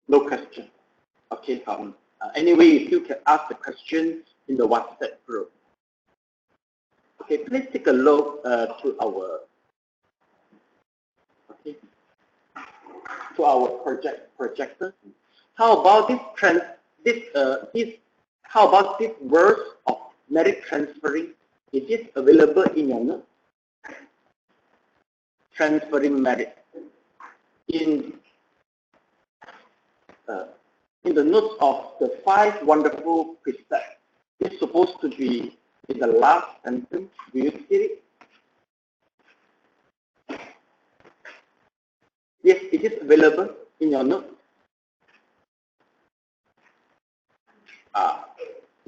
No question. Okay. Anyway, you can ask the question in the WhatsApp group. Okay. Please take a look to our projector. How about how about this verse of merit transferring? Is it available in your notes? Transferring merit. In the notes of the 5 wonderful precepts, it's supposed to be in the last sentence. Do you see it? Yes, it is available in your notes.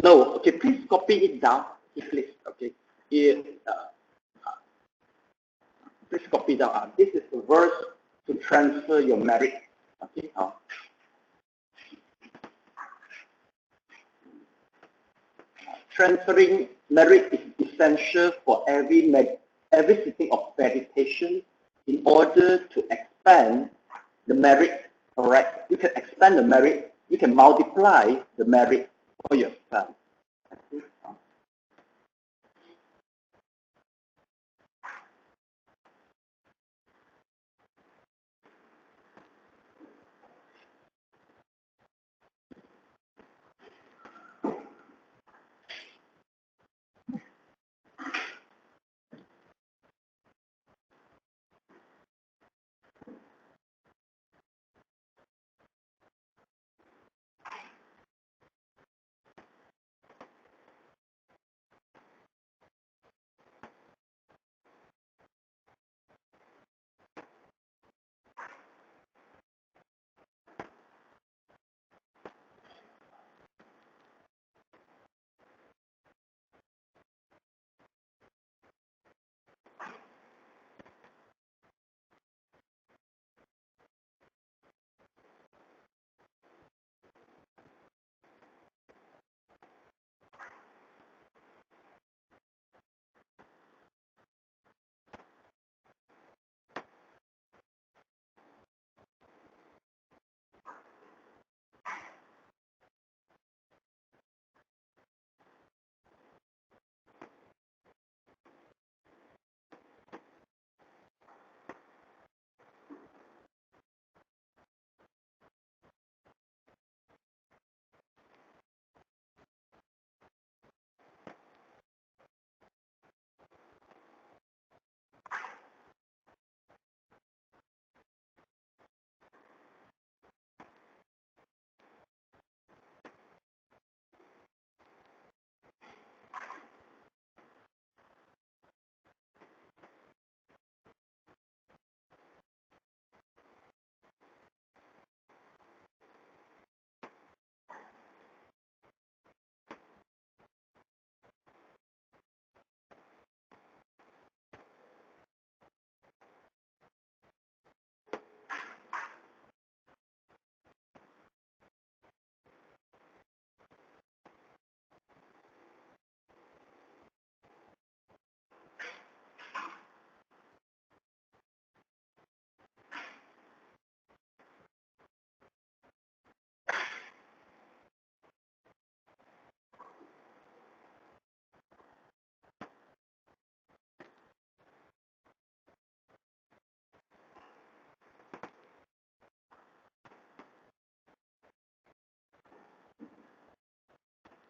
No, okay, please copy it down, please, okay. Please copy down. This is the verse to transfer your merit, okay. Transferring merit is essential for every sitting of meditation in order to expand the merit. All right, you can expand the merit. You can multiply the merit for yourself.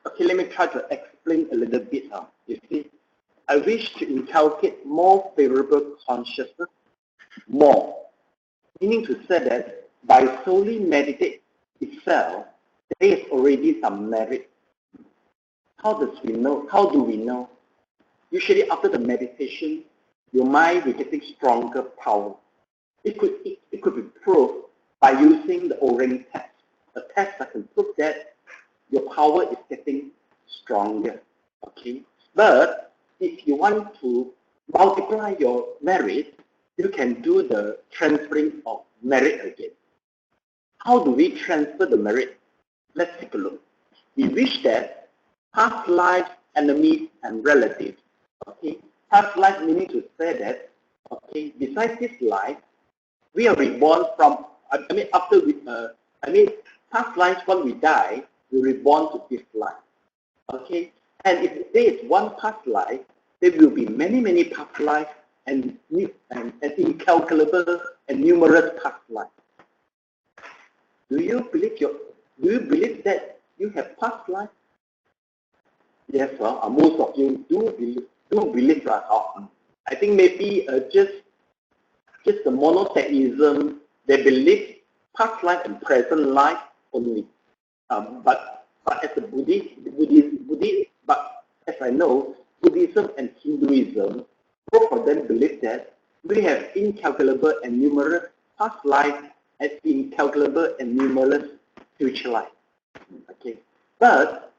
Okay, let me try to explain a little bit. You see, I wish to inculcate more favorable consciousness, more. Meaning to say that by solely meditate itself, there is already some merit. How do we know? Usually after the meditation, your mind will getting stronger power. It could be proved by using the Orang test, a test that can prove that your power is getting stronger. Okay, but if you want to multiply your merit, you can do the transferring of merit again. How do we transfer the merit? Let's take a look. We wish that past life, enemies, and relatives. Okay, past life meaning to say that, okay, besides this life, we are reborn from. After I mean, past lives, when we die, we reborn to this life. Okay? And if there is one past life, there will be many, many past lives and incalculable and numerous past lives. Do you believe that you have past life? Yes, well, most of you do believe that. I think maybe just the monotheism, they believe past life and present life only. But as a Buddhist, but as I know, Buddhism and Hinduism, both of them believe that we have incalculable and numerous past life and incalculable and numerous future life. Okay, but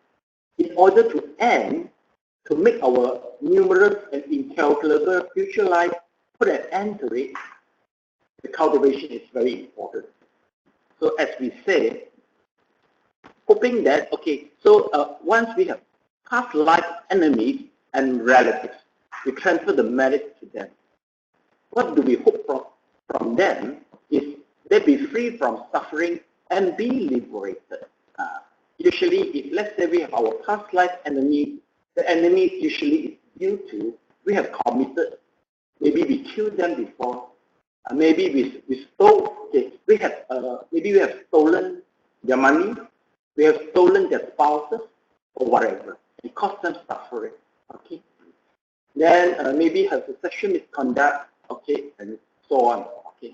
in order to make our numerous and incalculable future life, put an end to it, the cultivation is very important. So as we say, hoping that, okay, so once we have past life enemies and relatives, we transfer the merit to them. What do we hope from them is they be free from suffering and be liberated. Usually, if let's say we have our past life enemy, the enemy usually is due to we have committed, maybe we killed them before, maybe we stole, okay, maybe we have stolen their money, we have stolen their spouses, or whatever. It caused them suffering. Okay. Then maybe has a sexual misconduct, okay, and so on. Okay.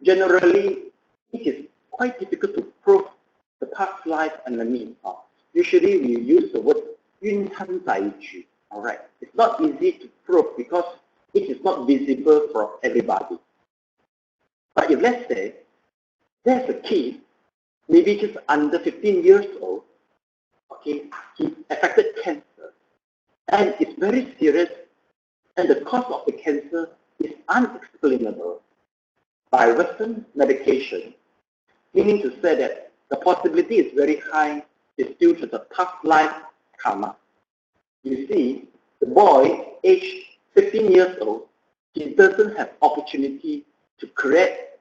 Generally, it is quite difficult to prove the past life enemy. Usually, we use the word 冤親債主. All right. It's not easy to prove because it is not visible for everybody. But if let's say there's a kid, maybe just under 15 years old, okay, he affected cancer, and it's very serious, and the cause of the cancer is unexplainable by Western medication, meaning to say that the possibility is very high is due to the past life karma. You see, the boy, aged 15 years old, he doesn't have opportunity to commit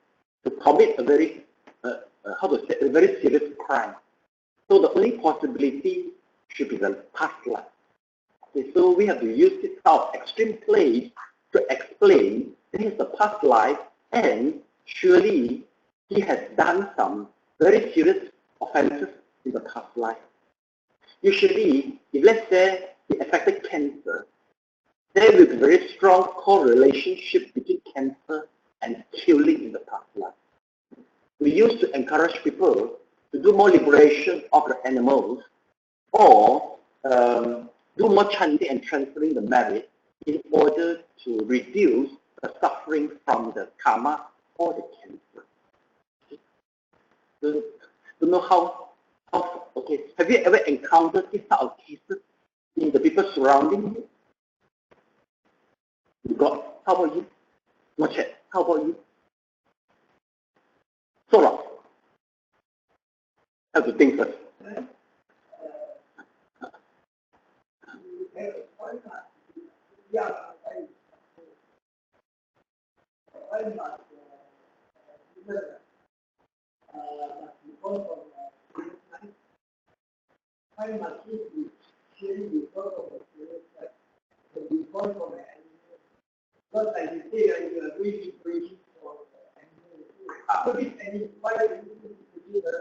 a very, a very serious crime. So the only possibility should be the past life. Okay, so we have to use this kind of extreme place to explain this is the past life, and surely he has done some very serious offenses in the past life. Usually, if let's say he affected cancer, there will be a very strong correlationship between cancer and killing in the past life. We used to encourage people to do more liberation of the animals, or do more chanting and transferring the merit in order to reduce the suffering from the karma or the cancer. Okay. To know how, okay, have you ever encountered this type of cases in the people surrounding you? You got, how about you? Moche, how about you? Solo. Have to think first.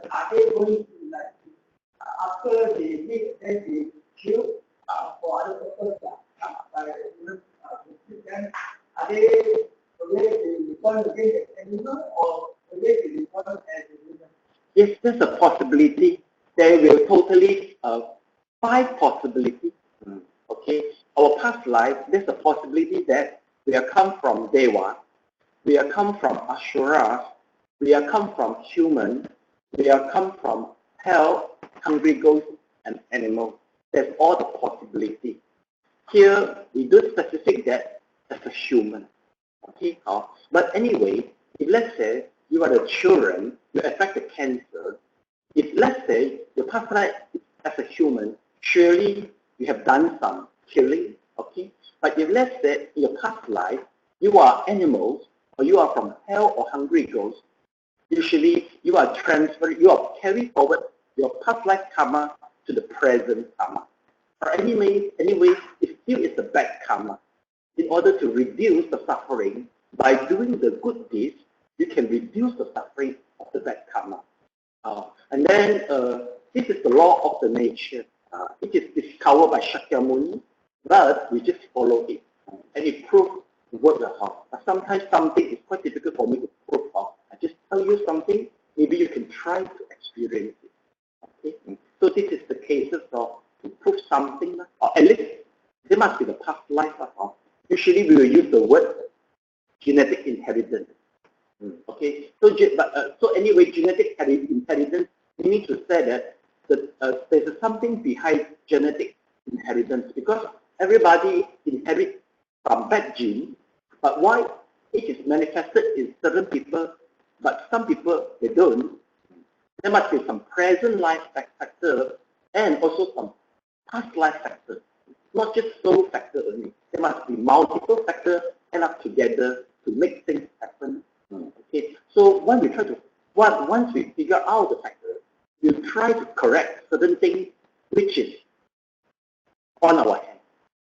Are they going to like after they make then they kill for other purposes? Are they reborn again as animal, or will they be reborn as a human? Yes, there's a possibility. There will totally 5 possibilities. Okay, our past life, there's a possibility that we have come from Deva, we have come from Asuras, we have come from human, we have come from hell, hungry ghosts, and animals. That's all the possibility. Here, we do specific that as a human. Okay, but anyway, if let's say you are the children, you affected cancer, if let's say your past life as a human, surely you have done some killing, okay? But if let's say in your past life, you are animals, or you are from hell or hungry ghosts, Usually, you are carrying forward your past life karma to the present karma. Or anyway, it still is a bad karma. In order to reduce the suffering, by doing the good deeds, you can reduce the suffering of the bad karma. And then, this is the law of the nature. It is discovered by Shakyamuni, but we just follow it. And it proves the word of. Sometimes something is quite difficult for me to prove of. I just tell you something, maybe you can try to experience it. Okay? So this is the cases of to prove something, or at least there must be the past life. Usually we will use the word genetic inheritance. Okay, so anyway, genetic inheritance meaning to say that there's something behind genetic inheritance, because everybody inherits from bad genes, but why it is manifested in certain people, but some people they don't. There must be some present life factor and also some past life factor, not just soul factor only. There must be multiple factors add up together to make things happen. Okay, so once we figure out the factors, we try to correct certain things which is on our hand.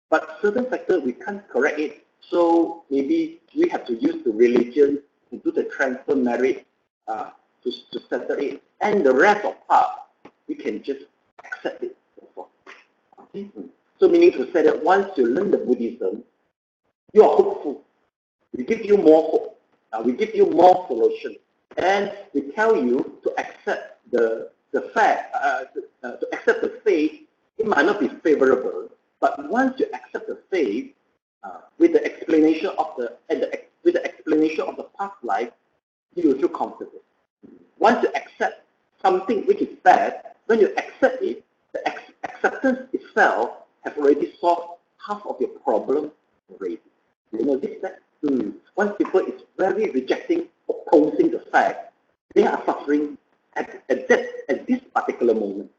But certain factors we can't correct it, so maybe we have to use the religion to do the transfer merit to settle it, and the rest of part we can just accept it. Okay? So meaning to say that once you learn the Buddhism, you are hopeful. We give you more hope. We give you more solutions, and we tell you to accept the fact, to accept the faith. It might not be favorable, but once you accept the faith with the explanation of the past life, you will feel comfortable. Once you accept something which is bad, when you accept it, the acceptance itself has already solved half of your problem already. You know this? Once people is very rejecting, opposing the fact, they are suffering at this particular moment.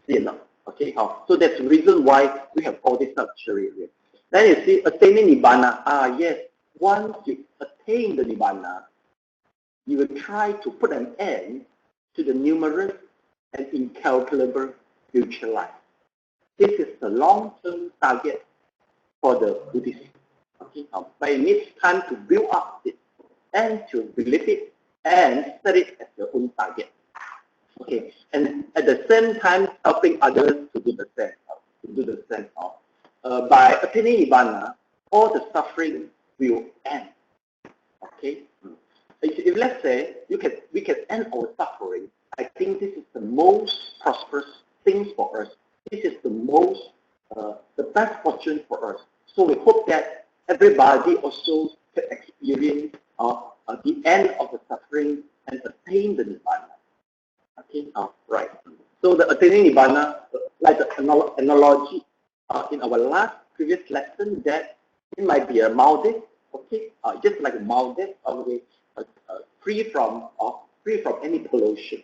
You know, okay? So that's the reason why we have all this luxury here. Then you see, attaining Nibbana. Yes, once you attain the Nibbana, you will try to put an end to the numerous and incalculable future life. This is the long-term target for the Buddhist. Okay, but it needs time to build up it and to believe it and set it as your own target. Okay, and at the same time helping others to do the same. By attaining Nibbana, all the suffering will end. Okay, if let's say we can end our suffering, I think this is the most prosperous thing for us. This is the best fortune for us. So we hope that everybody also can experience the end of the suffering and attain the Nibbana. Okay, right. So the attaining Nibbana, like the analogy in our previous lesson, that it might be a Maldives. Okay, just like a Maldives, free from any pollution.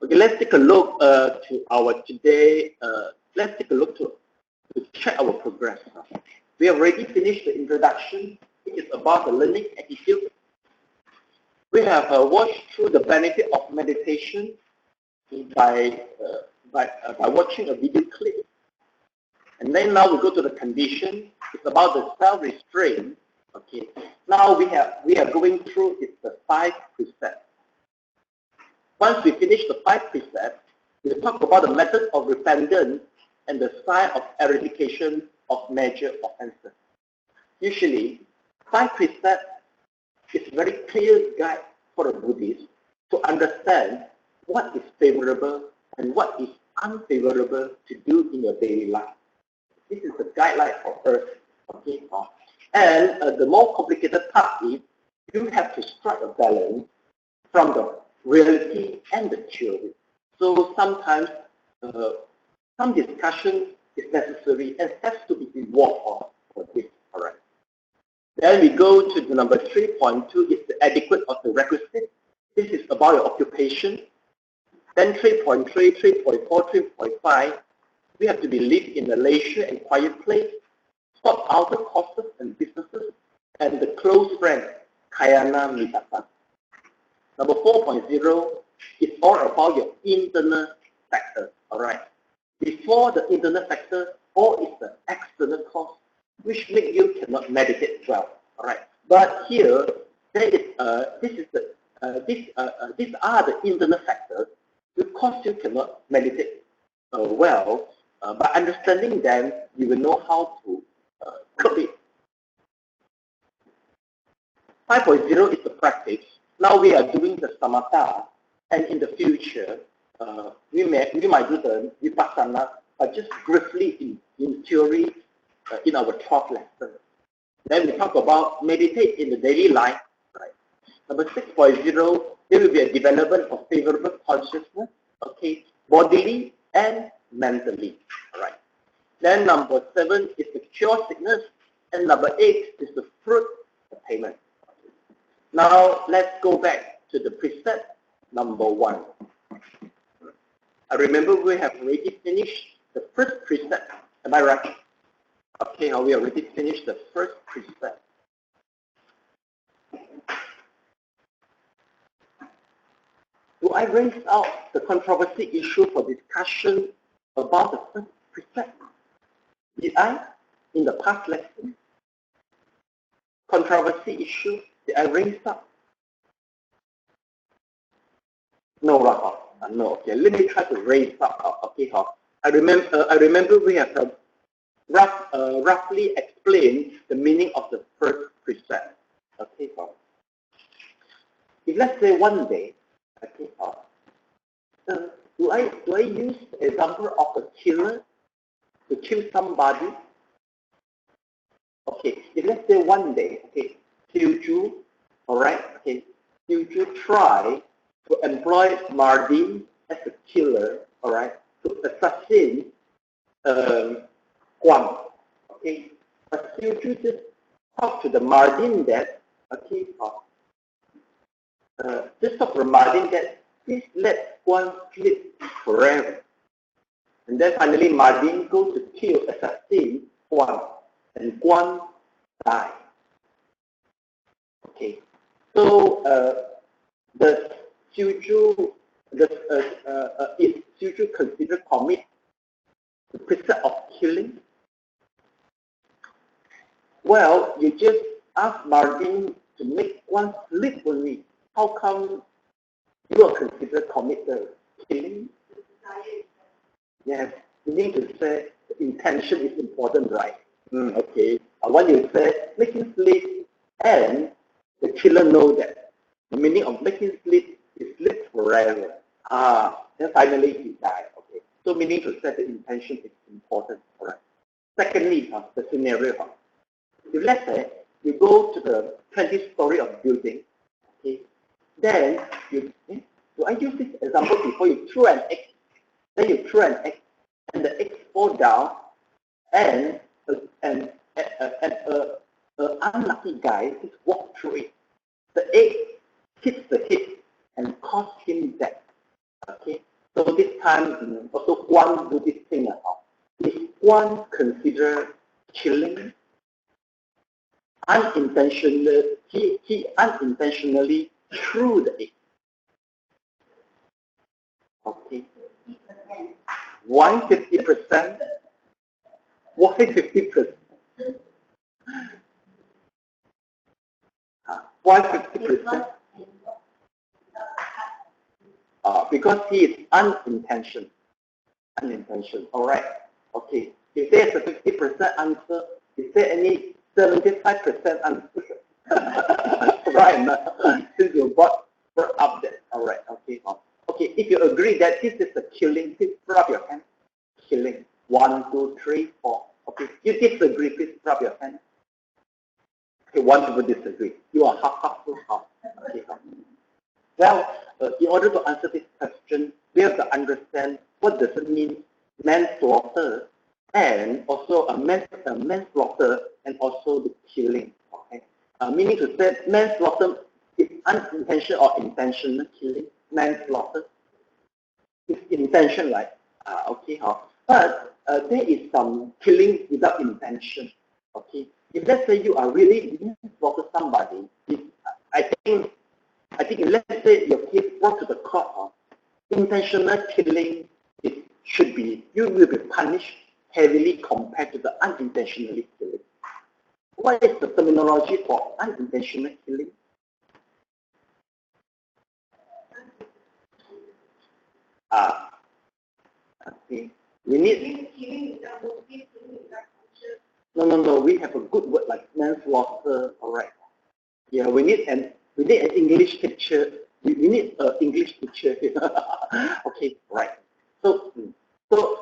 Okay, let's take a look to our today. Let's take a look to check our progress. We have already finished the introduction. It is about the learning attitude. We have watched through the benefit of meditation by watching a video clip. And then now we go to the condition. It's about the self-restraint. Okay. Now we are going through the 5 precepts. Once we finish the 5 precepts, we'll talk about the method of repentance and the sign of eradication of major offenses. Usually, 5 precepts is a very clear guide for a Buddhist to understand what is favorable and what is unfavorable to do in your daily life. This is the guideline for us. Okay? And the more complicated part is you have to strike a balance from the reality and the theory. So sometimes some discussion is necessary and has to be involved for this. All right. Then we go to the number 3.2 is the adequate of the requisite. This is about your occupation. Then 3.3, 3.4, 3.5, we have to be live in a leisure and quiet place, stop outer courses and businesses, and the close friend, Kayana Mitata. Number 4.0 is all about your internal factors. All right. Before the internal factor, all is the external cause, which make you cannot meditate well. All right. But here, there is these are the internal factors because you cannot meditate well. By understanding them, you will know how to curb it. 5.0 is the practice. Now we are doing the samatha, and in the future, we might do the vipassana, but just briefly in theory in our 12th lesson. Then we talk about meditate in the daily life. Right? Number 6.0, there will be a development of favorable consciousness, okay, bodily and mentally. All right. Then number 7 is the cure sickness, and number 8 is the fruit attainment. Now let's go back to the precept number 1. I remember we have already finished the first precept. Am I right? Okay, we already finished the first precept. Do I raise out the controversy issue for discussion about the first precept? Did I in the past lesson? Controversy issue, did I raise up? No, no. Okay, let me try to raise up. Okay, I remember we have roughly explained the meaning of the first precept. Okay, if let's say one day, okay, do I use the example of a killer to kill somebody? Okay, if let's say one day, okay, Teochew, all right, okay, Teochew try to employ Mardin as a killer, all right, to assassinate Guam, okay, but Teochew just talk to the Mardin that, okay, just talk to the Mardin that please let Guam sleep forever, and then finally Mardin go to kill, assassinate Guam, and Guam die. Okay, so does Teochew is Teochew considered commit the precept of killing? Well, you just ask Mardin to make one sleep only. How come you are considered commit the killing? Yes, you need to say the intention is important, right? Okay. When you say making sleep and the killer know that the meaning of making sleep is sleep forever. Then finally he died. Okay. So meaning to say the intention is important. All right. Secondly, the scenario. If let's say you go to the 20th story of building, okay, then you do I use this example before you throw an egg? Then you throw an egg, and the egg fall down, and an unlucky guy just walk through it. The egg hits the head and cause him death. Okay, so this time also one do this thing is one consider killing unintentionally? He unintentionally threw the egg. Okay, why 50%? Why 50%? Why 50%? Because he is unintentional. Unintentional. All right. Okay. If there is a 50% answer, is there any 75% answer? Right. Since you brought up that. All right. Okay. Okay. If you agree that this is a killing, please put up your hand. Killing. 1, 2, 3, 4. Okay. You disagree, please put up your hand. Okay. 1 people disagree. You are half to half. Okay. Well, in order to answer this question, we have to understand what does it mean manslaughter and also manslaughter and also the killing. Okay, meaning to say manslaughter is unintentional or intentional killing. Manslaughter is intention, right? Okay, but there is some killing without intention. Okay, if let's say you are really manslaughter somebody, I think I think let's say your case brought to the court, intentional killing you will be punished heavily compared to the unintentionally killing. What is the terminology for unintentional killing? Okay. We need. No. We have a good word like manslaughter. All right. Yeah, we need an English teacher. We need an English teacher. Okay, right. So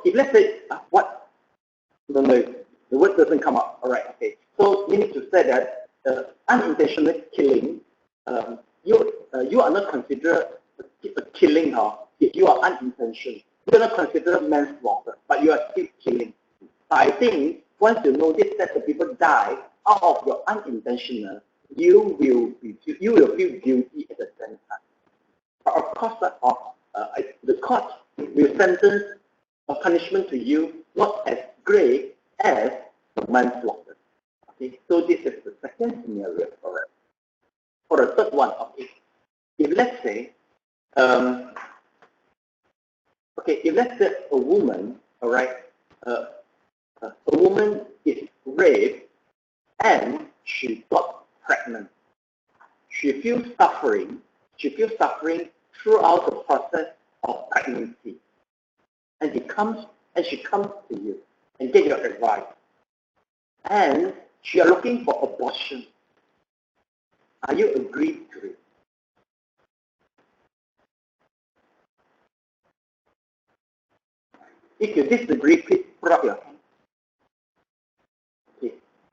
if let's say what? No, the word doesn't come up. All right. Okay. So we need to say that unintentional killing. You are not considered a killing, if you are unintentional. You are not considered manslaughter, but you are still killing. I think once you notice that the people die out of your unintentional, you will feel guilty at the same time. But of course, the court will sentence a punishment to you not as great as manslaughter. Okay, so this is the second scenario for it. For the third one, okay, if let's say a woman, all right, a woman is raped and she got pregnant. She feels suffering throughout the process of pregnancy. And she comes to you and get your advice. And she is looking for abortion. Are you agreed to it? If you disagree, please put up your hand.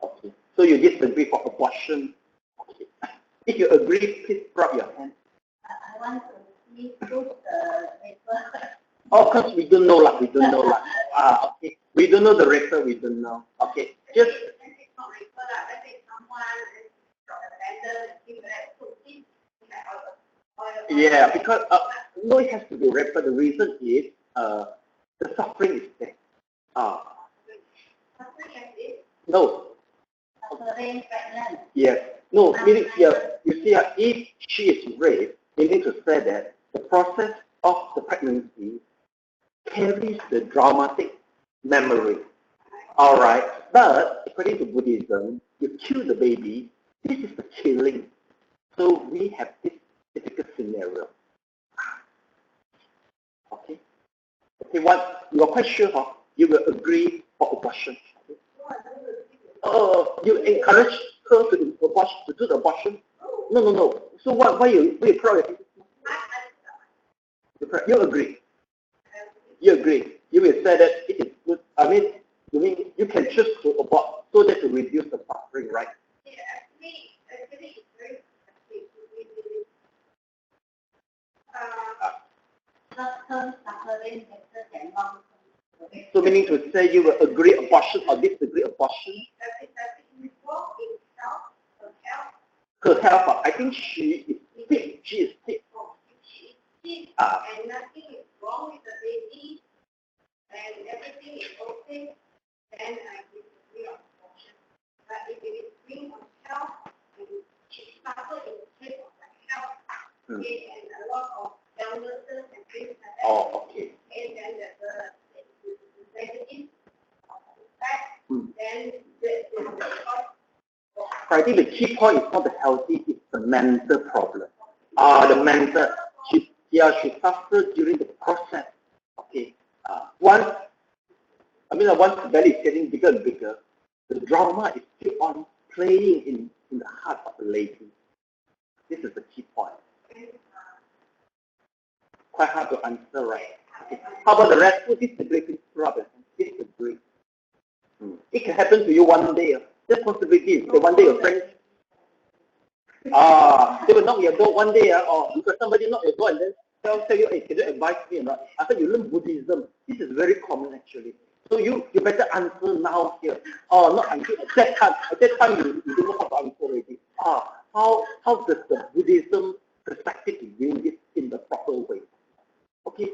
Okay. So you disagree for abortion. Okay. If you agree, please put up your hand. I want to see through the paper. Oh, of course we don't know lah. Okay. We don't know the raper. We don't know. Okay. Just. Yeah, because no, it has to be raper. The reason is the suffering is there. No. Yes. No, meaning here, you see, if she is raped, meaning to say that the process of the pregnancy carries the dramatic memory. All right. But according to Buddhism, you kill the baby, this is the killing. So we have this typical scenario. Okay. Okay, what you are quite sure of, you will agree for abortion. You encourage her to do the abortion? No. So why you proud? You agree. You agree. You will say that it is good. I mean, you can choose to abort so that to reduce the suffering, right? So meaning to say you will agree abortion or disagree abortion? Her health, I think she is sick. She is sick. And nothing is wrong with the baby, and everything is okay, then I disagree on abortion. But if it is being on health, and she suffers in the case of the health, okay, and a lot of illnesses and things like that. Oh, okay. And then the negative effect, then the I think the key point is not the healthy, it's the mental problem. The mental, she suffers during the process. Okay. Once the belly is getting bigger and bigger, the drama is still on playing in the heart of the lady. This is the key point. Quite hard to answer, right? Okay. How about the rest? Disagree problem. Disagree. It can happen to you one day. This possibility is that one day your friends they will knock your door one day, or because somebody knock your door and then tell you, hey, can you advise me or not? After you learn Buddhism, this is very common actually. So you better answer now here. Not until at that time. At that time you don't know how to answer already. How does the Buddhism perspective view this in the proper way? Okay.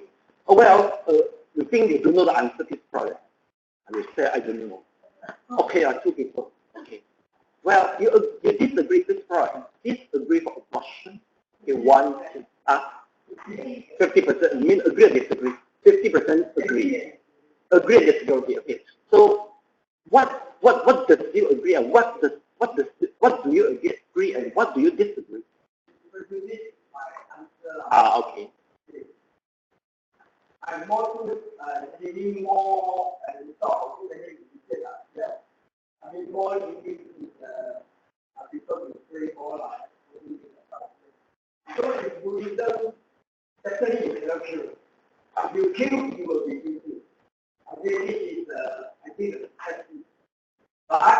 You think you don't know the answer to this problem. I will say I don't know. Okay, two people. Okay. Well, you disagree with this problem. Disagree for abortion. Okay, want 50%. You mean agree or disagree? 50% agree. Agree or disagree. Okay. So what does you agree and what do you agree and what do you disagree? Okay. I'm more to giving more and talk to I mean, more giving people to pray more like so in Buddhism, definitely is not true. If you kill, you will be killed. I think this is, I think, the practice. But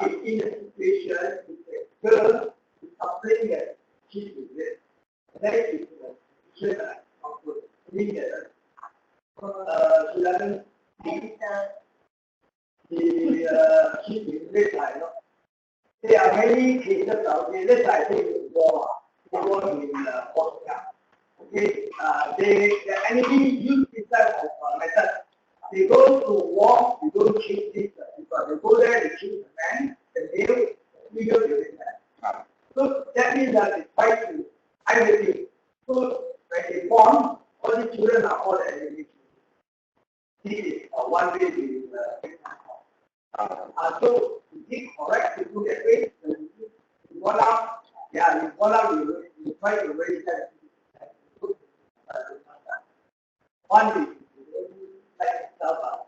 if in a situation, if a girl is suffering that she is it, that is the situation of the leader. She doesn't think she is this like, there are many cases out there. Let's say I think war in Portugal. Okay, the enemy use this type of method. They go to war, they don't kill this people. They go there, they kill the man, the male, the female, the man. So that means that they try to everything. So when they born, all the children are all enemy. This is one way to so is it correct to do that way? You want out, you try to raise that. One is like yourself out.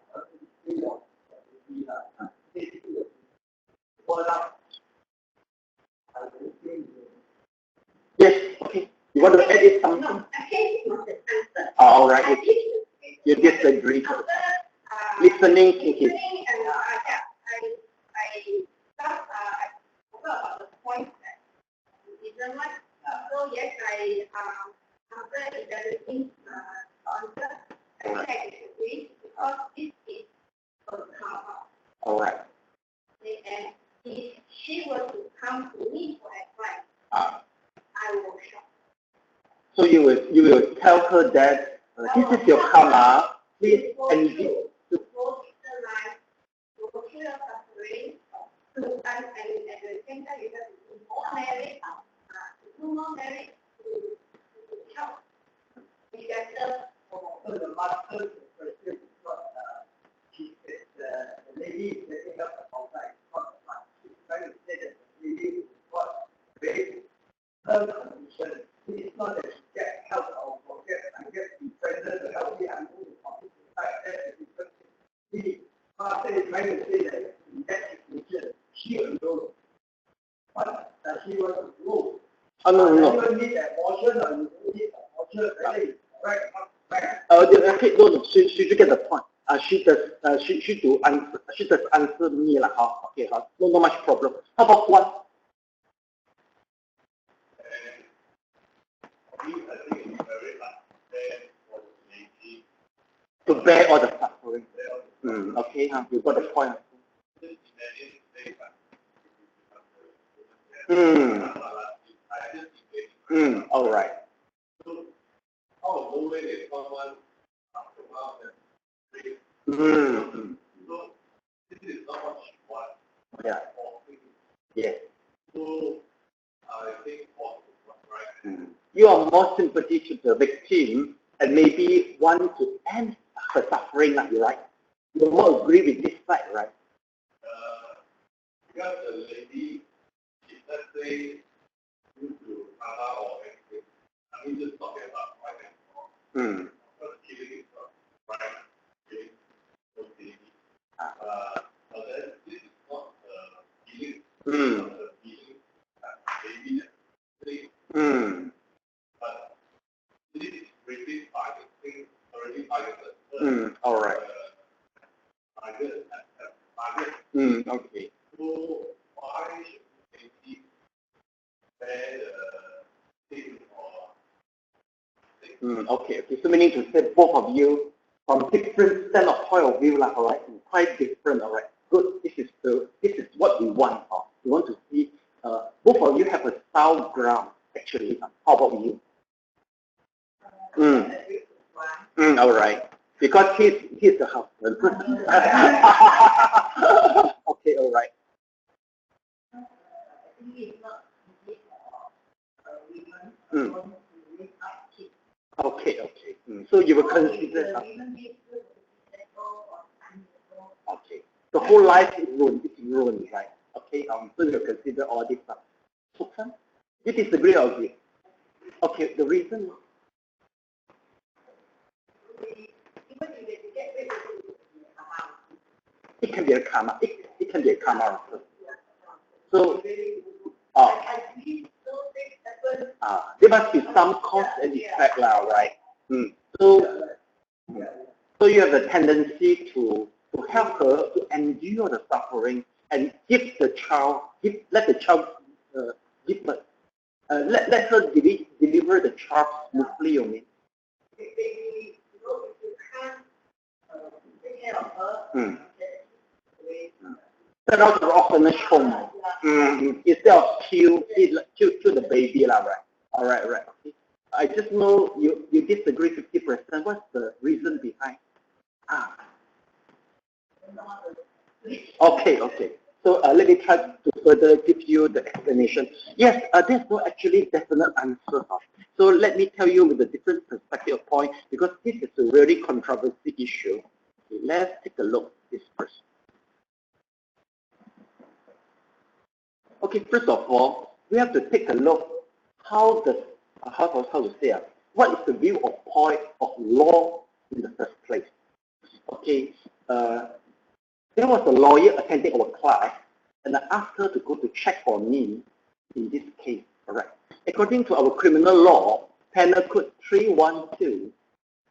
Yes, okay. You want to edit something? No, I think it's not the answer. All right. You disagree. Listening, thinking. I forgot about the point that you didn't like. So yes, after evaluating answer, I disagree because this is a come-up. All right. And if she were to come to me for advice, I will shock. So you will tell her that this is your karma, please and go through the life, go through your suffering, to and at the same time you have to do more merit, to help be better for the master the lady is setting up outside, not the man. She's trying to say that the lady was very her condition. It's not that she gets help or forget and gets defended to help me and move on to the side. That's the difference. The master is trying to say that in that situation, she alone. What does she want to do? No. You need abortion or you need abortion, really, right? Okay, no. She get the point. She does answer me lah. Okay, no much problem. How about what? To bear all the suffering. Okay, you got the point. All right. Yeah. Yes. You are more sympathy to the victim and maybe want to end her suffering, you're right? You more agree with this side, right? Because the lady, if let's say, due to karma or anything, I mean, just talking about right and wrong. Because killing is not right, killing for baby. But then this is not killing, it's not the killing baby that thing. But this is really targeting, already targeted. All right. Target. Okay. So why should we bear the thing or okay. So meaning to say both of you from different standpoint of view, all right? Quite different, all right? Good. This is what we want. We want to see both of you have a sound ground actually. How about you? All right. Because he's the husband. Okay, all right. Okay. So you will consider. Okay. The whole life is ruined, right? Okay. So you consider all this stuff. Okay. You disagree or agree? Okay. The reason. It can be a karma. It can be a karma also. So, there must be some cause and effect now, right? So you have a tendency to help her to endure the suffering and let the child give birth. Let her deliver the child smoothly, you mean? Send out to the orphanage home instead of kill the baby, right? All right. Okay. I just know you disagree 50%. What's the reason behind? Okay. So let me try to further give you the explanation. Yes, there's no actually definite answer. So let me tell you with a different perspective of point, because this is a very controversial issue. Okay, let's take a look at this first. Okay, first of all, we have to take a look how to say what is the view of point of law in the first place. Okay, there was a lawyer attending our class, and I asked her to go to check for me in this case. Correct. According to our criminal law, Penal Code 312,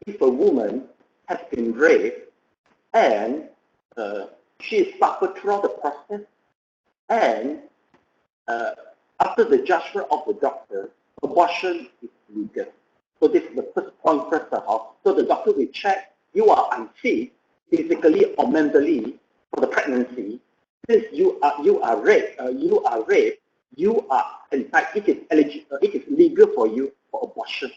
if a woman has been raped and she suffered throughout the process, and after the judgment of the doctor, abortion is legal. So this is the first point first of all. So the doctor will check you are unfit physically or mentally for the pregnancy. Since you are raped, in fact it is legal for you for abortion.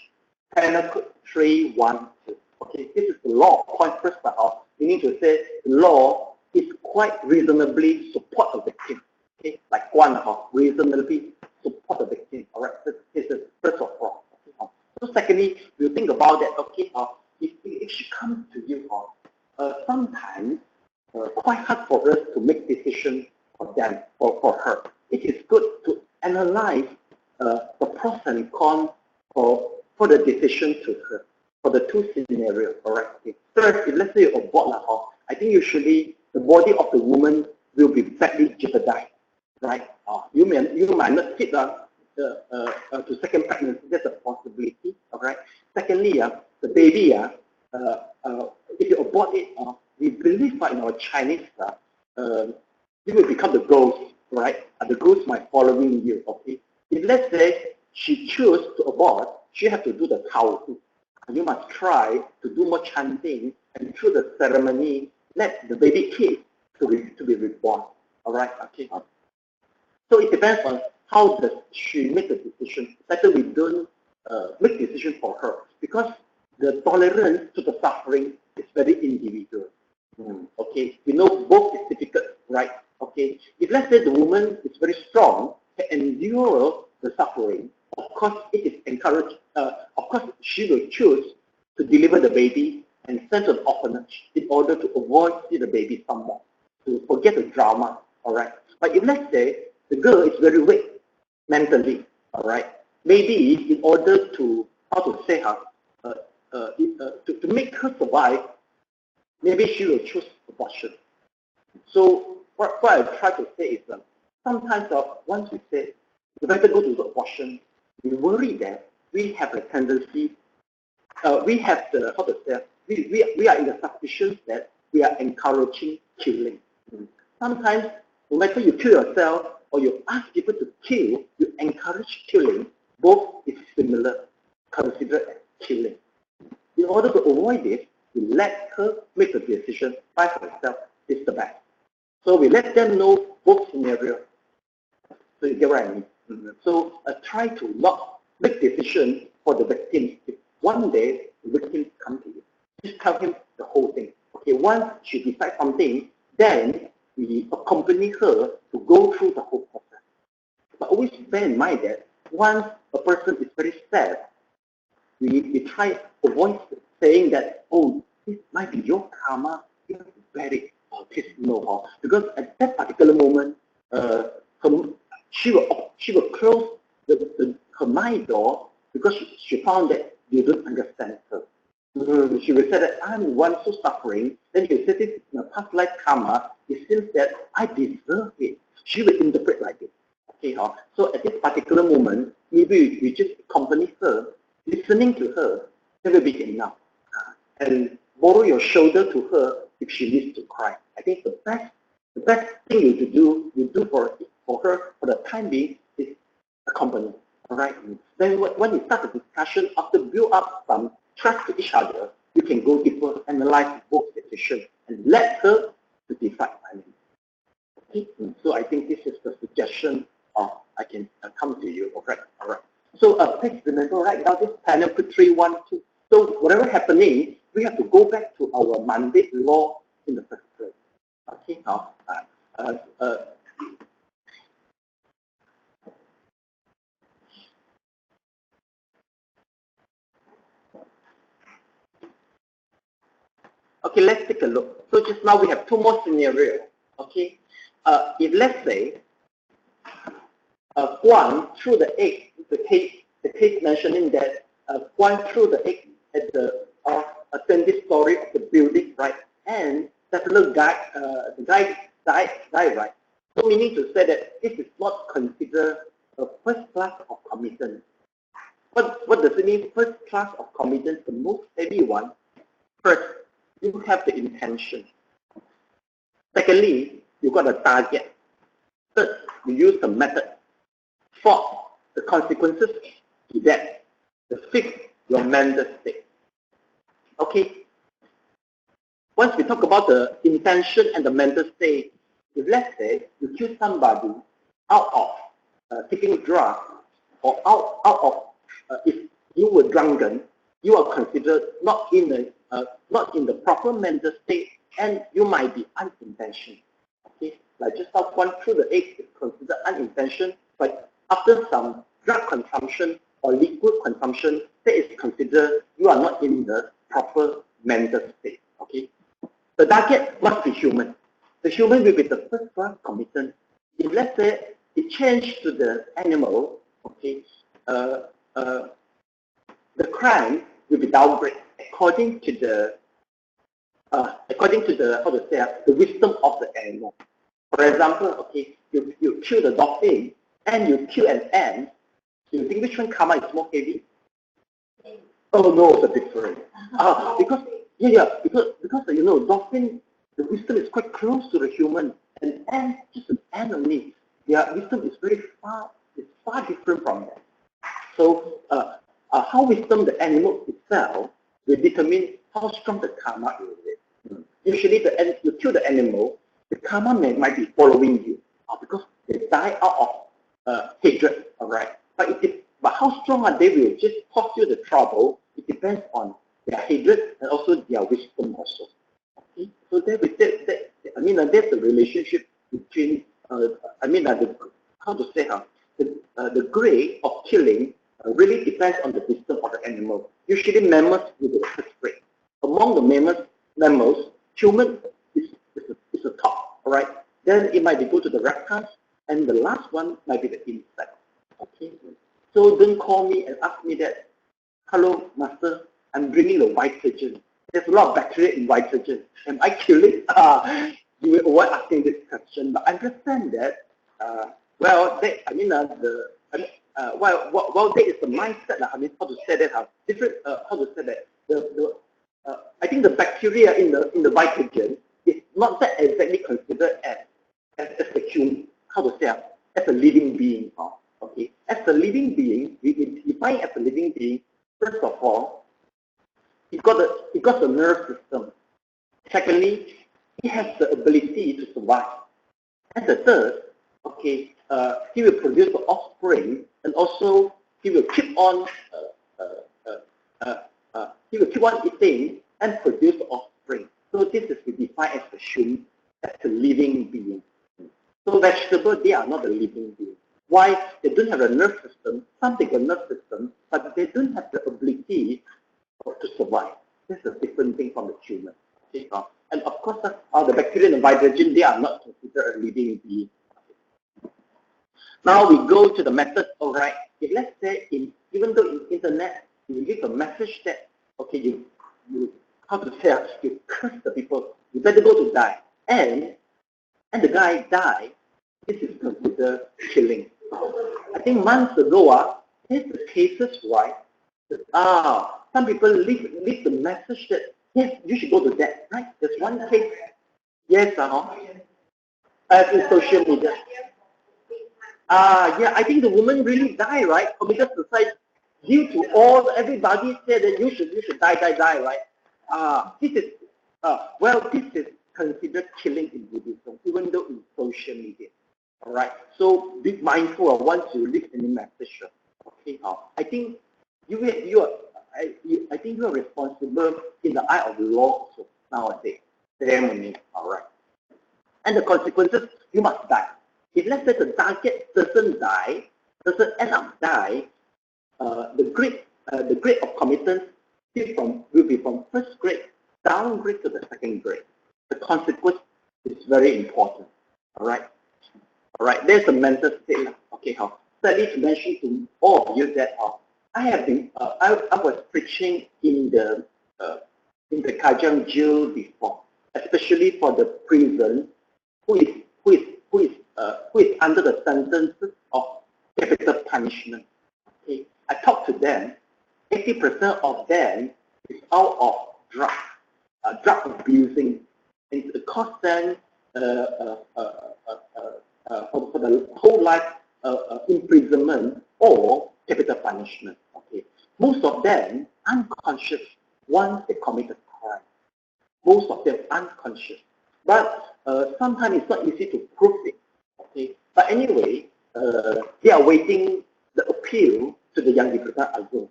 Penal Code 312. Okay, this is the law point first of all. You need to say the law is quite reasonably support the victim. Okay, like one reasonably support the victim. All right, this is first of all. Okay. So secondly, you think about that. Okay, if she comes to you, sometimes quite hard for us to make decisions for them or for her. It is good to analyze the pros and cons for the decision to her for the two scenarios. All right. Okay. First, if let's say you abort, I think usually the body of the woman will be badly jeopardized. Right? You might not fit to second pregnancy. That's a possibility. All right. Secondly, the baby, if you abort it, we believe in our Chinese, it will become the ghost. Right? The ghost might following you. Okay. If let's say she chooses to abort, she has to do the tao. You must try to do more chanting, and through the ceremony, let the baby kid to be reborn. All right. Okay. So it depends on how does she make the decision. Better we don't make decision for her, because the tolerance to the suffering is very individual. Okay, we know both is difficult, right? Okay, if let's say the woman is very strong, can endure the suffering, of course it is encouraged. Of course she will choose to deliver the baby and send to an orphanage in order to avoid see the baby somewhat, to forget the drama. All right, but if let's say the girl is very weak mentally, all right. Maybe in order to to make her survive, maybe she will choose abortion. So what I try to say is sometimes once we say we better go to the abortion, we worry that we have a tendency, we have the we are in the suspicion that we are encouraging killing. Sometimes no matter you kill yourself or you ask people to kill, you encourage killing, both is similar, considered as killing. In order to avoid this, we let her make the decision by herself is the best. So we let them know both scenarios. So you get what I mean? So try to not make decision for the victim. If one day the victim comes to you, just tell him the whole thing. Okay, once she decides something, then we accompany her to go through the whole process. But always bear in mind that once a person is very sad, we try to avoid saying that, oh, this might be your karma, you have to bear it, or this no, because at that particular moment, she will close her mind door because she found that you don't understand her. She will say that I'm the one so suffering. Then you say this is my past life karma. It seems that I deserve it. She will interpret like this. Okay, so at this particular moment, maybe we just accompany her, listening to her, that will be enough. And borrow your shoulder to her if she needs to cry. I think the best thing you do for her for the time being is accompany. All right. Then when you start the discussion, after build up some trust to each other, you can go deeper, analyze both situations, and let her to decide. Okay. So I think this is the suggestion I can come to you. All right. All right. So please remember, right now this panel put 3, 1, 2. So whatever happening, we have to go back to our mandate law in the first place. Okay. Okay, let's take a look. So just now we have 2 more scenarios. Okay, if let's say Guan threw the egg, the case mentioning that Guan threw the egg at the 20th story of the building, right? And that little guy, the guy died, right? So meaning to say that this is not considered a first class of committance. What does it mean? First class of committance, the most heavy one. First, you have the intention. Secondly, you got a target. Third, you use the method. Fourth, the consequences to that. The fifth, your mental state. Okay. Once we talk about the intention and the mental state, if let's say you kill somebody out of taking drugs, or out of if you were drunken, you are considered not in the proper mental state, and you might be unintentional. Okay, like just how one through the egg is considered unintentional, but after some drug consumption or liquid consumption, that is considered you are not in the proper mental state. Okay, the target must be human. The human will be the first class committant. If let's say it changed to the animal, okay, the crime will be downgraded according to the the wisdom of the animal. For example, okay, you kill the dolphin and you kill an ant. Do you think which one karma is more heavy? Oh no, the difference. Because you know, dolphin, the wisdom is quite close to the human, and ant just an ant only. Their wisdom is far different from that. So how wisdom the animal itself will determine how strong the karma is. Usually, you kill the animal, the karma might be following you because they die out of hatred. All right, but how strong are they will just cause you the trouble. It depends on their hatred and also their wisdom also. Okay, so that's the relationship between the grade of killing really depends on the wisdom of the animal. Usually mammals will be the first grade. Among the mammals, human is a top, all right? Then it might go to the reptiles, and the last one might be the insect. Okay, so don't call me and ask me that, hello, master, I'm bringing the white surgeon. There's a lot of bacteria in white surgeon. Am I killing? You will avoid asking this question, but understand that, well, there is the mindset. How to say that? I think the bacteria in the glycogen is not that exactly considered as a human. As a living being. Okay, as a living being, we define as a living being. First of all, it got a nerve system. Secondly, it has the ability to survive. And the third, okay, he will produce the offspring, and also he will keep on eating and produce the offspring. So this is defined as a living being. So vegetables, they are not a living being. Why? They don't have a nerve system. Some they got nerve system, but they don't have the ability to survive. This is a different thing from the human. Okay? And of course, the bacteria and virogen, they are not considered a living being. Now we go to the method. All right. If let's say, even though in internet you give a message that, okay, you how to say, you curse the people, you better go to die, and the guy died, this is considered killing. I think months ago, here's the cases why some people leave the message that yes, you should go to death, right? There's one case, yes, in social media. Yeah, I think the woman really died, right? Committed suicide due to everybody said that you should die, right? This is this is considered killing in Buddhism, even though in social media. All right. So be mindful of once you leave any message. Okay. I think I think you are responsible in the eye of the law also nowadays. Ceremony. All right. And the consequences, you must die. If let's say the target person end up die, the grade of committance will be from first grade downgrade to the second grade. The consequence is very important. All right. All right. There's a mental state. Okay. Sadly to mention to all of you that I have been I was preaching in the Kajang jail before, especially for the prison who is under the sentence of capital punishment. Okay. I talked to them. 80% of them is out of drug abusing, and it cost them for the whole life imprisonment or capital punishment. Okay, most of them unconscious once they committed crime. Most of them unconscious, but sometimes it's not easy to prove it. Okay, but anyway, they are waiting the appeal to the Yang Diperta Agung.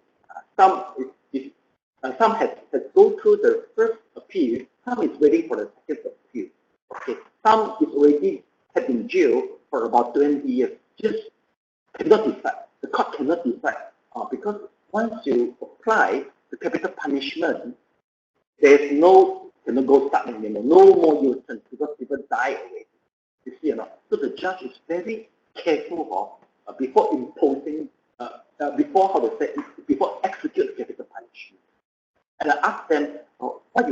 Some has go through the first appeal, some is waiting for the second appeal. Okay. Some is already have been jailed for about 20 years. Just cannot decide. The court cannot decide because once you apply the capital punishment, there's cannot go start anymore. No more U-turn because people die already. You see or not? So the judge is very careful before imposing, before execute capital punishment. And I asked them what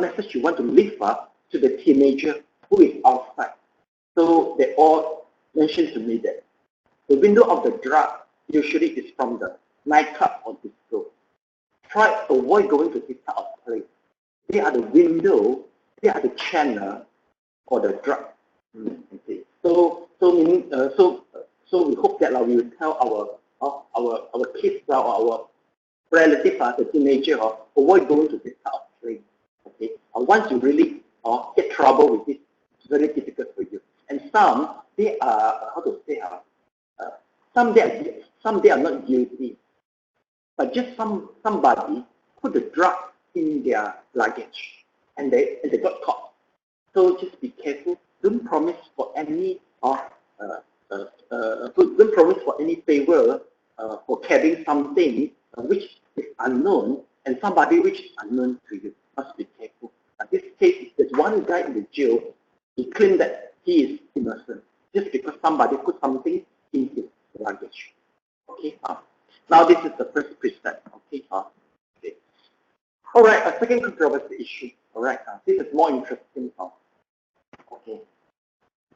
message you want to leave to the teenager who is outside. So they all mentioned to me that the window of the drug usually is from the nightclub or disco. Try avoid going to this type of place. They are the window, they are the channel for the drug. Okay. So we hope that we will tell our kids or our relatives, the teenager, avoid going to this type of place. Okay. Once you really get trouble with this, it's very difficult for you. And some they are some they are not guilty, but just somebody put the drug in their luggage and they got caught. So just be careful. Don't promise for any don't promise for any favor for carrying something which is unknown and somebody which is unknown to you. Must be careful. This case, there's one guy in the jail. He claimed that he is innocent just because somebody put something in his luggage. Okay. Now this is the first precept. Okay. Okay. All right. A second controversy issue. All right. This is more interesting. Okay.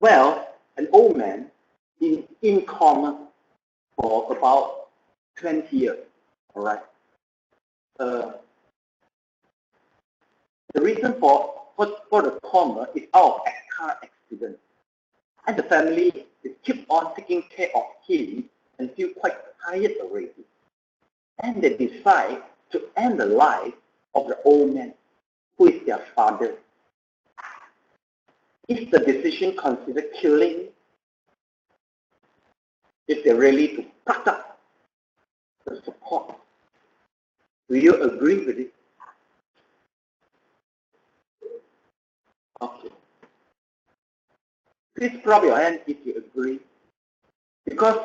Well, an old man in coma for about 20 years. All right. The reason for the coma is out of car accident, and the family is keep on taking care of him and feel quite tired already, and they decide to end the life of the old man, who is their father. Is the decision considered killing? If they're ready to cut up the support, do you agree with it? Okay. Please put up your hand if you agree. Because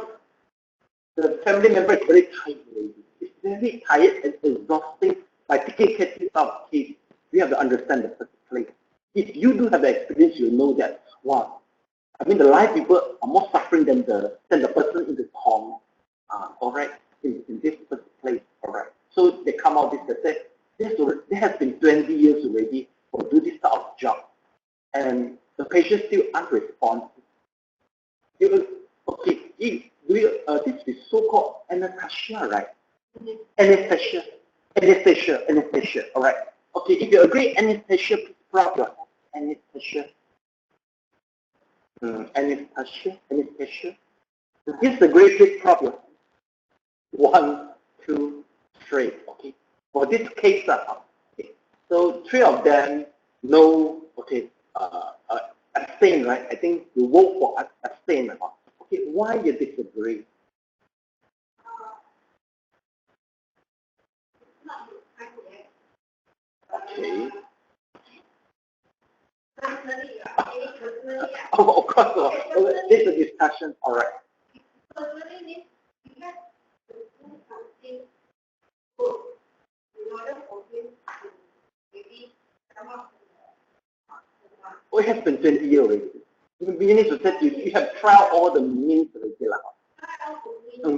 the family member is very tired already. It's very tired and exhausting by taking cases out of case. We have to understand the first place. If you do have the experience, you know that, wow, I mean, the live people are more suffering than the person in the coma. All right, in this first place. All right. So they come out this, they say, there has been 20 years already for do this type of job. And the patient still unresponsive. Okay, this is so-called anesthesia, right? Anesthesia, all right. Okay, if you agree, anesthesia, please problem. Anesthesia. Anesthesia. This is the great big problem. 1, 2, 3. Okay. For this case, okay. So 3 of them no. Okay. Abstain, right? I think you vote for abstain. Okay. Why you disagree? Okay. Oh, of course. This is a discussion. All right. Oh, it has been 20 years already. You need to say you have tried all the means already.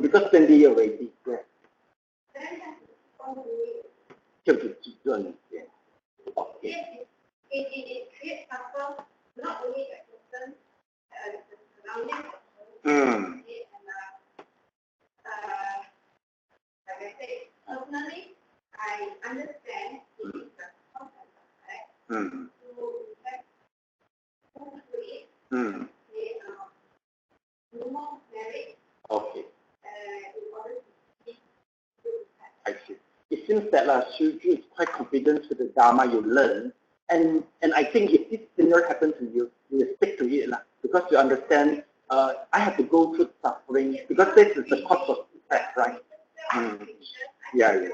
Because 20 years already. Yeah. Okay. It creates suffering not only the person, surrounding, and like I said, personally, I understand it is the concept, right? So, hopefully, no more marriage. Okay. In order to keep I see. It seems that Shuju is quite confident with the Dharma you learn. And I think if this scenario happens to you, you will stick to it because you understand I have to go through suffering because this is the cause of effect, right? Yeah.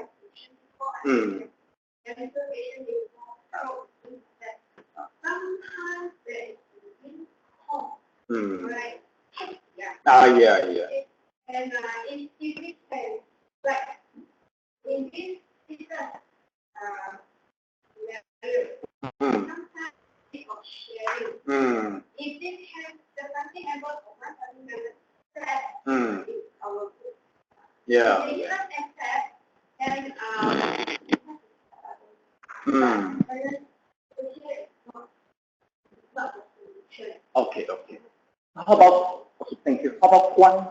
Sometimes there is right? Yeah. And if we can, like in this system, sometimes people sharing. If this has the something about one person, that is our group. Yeah. If we don't accept, then Okay. How about, okay, thank you. How about Kwan?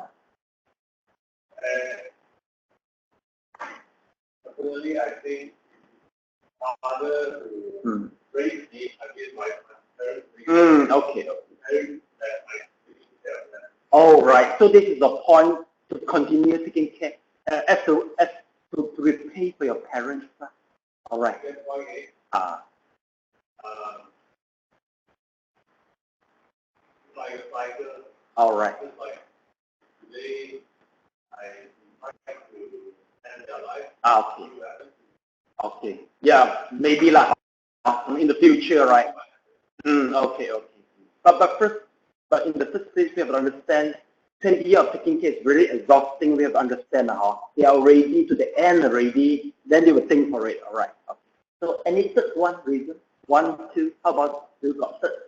Personally, I think my father raised me against my parents. Okay. All right. So this is the point to continue taking care, as to repay for your parents. All right. All right. Today, I try to end their life. Okay. Yeah, maybe in the future, right? Okay. But in the first place, we have to understand 20 years of taking care is very exhausting. We have to understand how they are ready to the end already. Then they will think for it. All right. Okay. So any third one reason? 1, 2. How about you got third?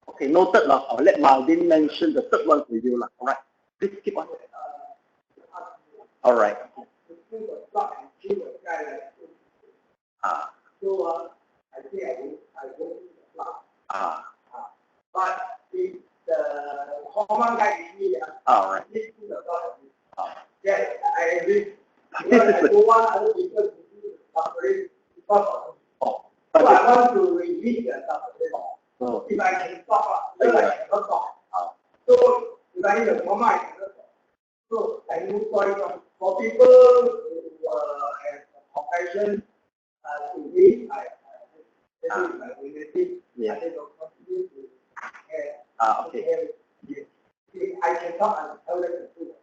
Okay, no third. I'll let Maldin mention the third one for you. All right. Please keep on. All right. So I think I go to the class. But if the common guy is here, all right. This is the yes, I agree. This is I don't want other people to do the suffering because of but so I want to relieve the suffering. If I can stop, then I cannot stop. So if I need a common, I cannot stop. So I move for people who have compassion to me, I continue to okay. I cannot tell them to do it.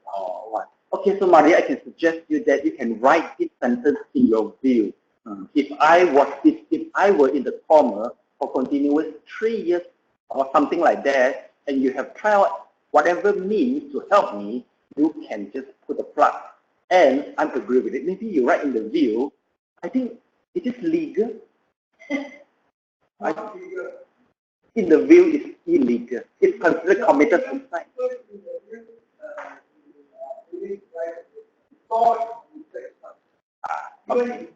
Right. Okay, so Maria, I can suggest you that you can write this sentence in your view. If I was this, if I were in the coma for continuous 3 years or something like that, and you have tried out whatever means to help me, you can just put a plug. And I'm agree with it. Maybe you write in the will, I think it is legal. In the will is illegal. It's considered committed suicide. Okay.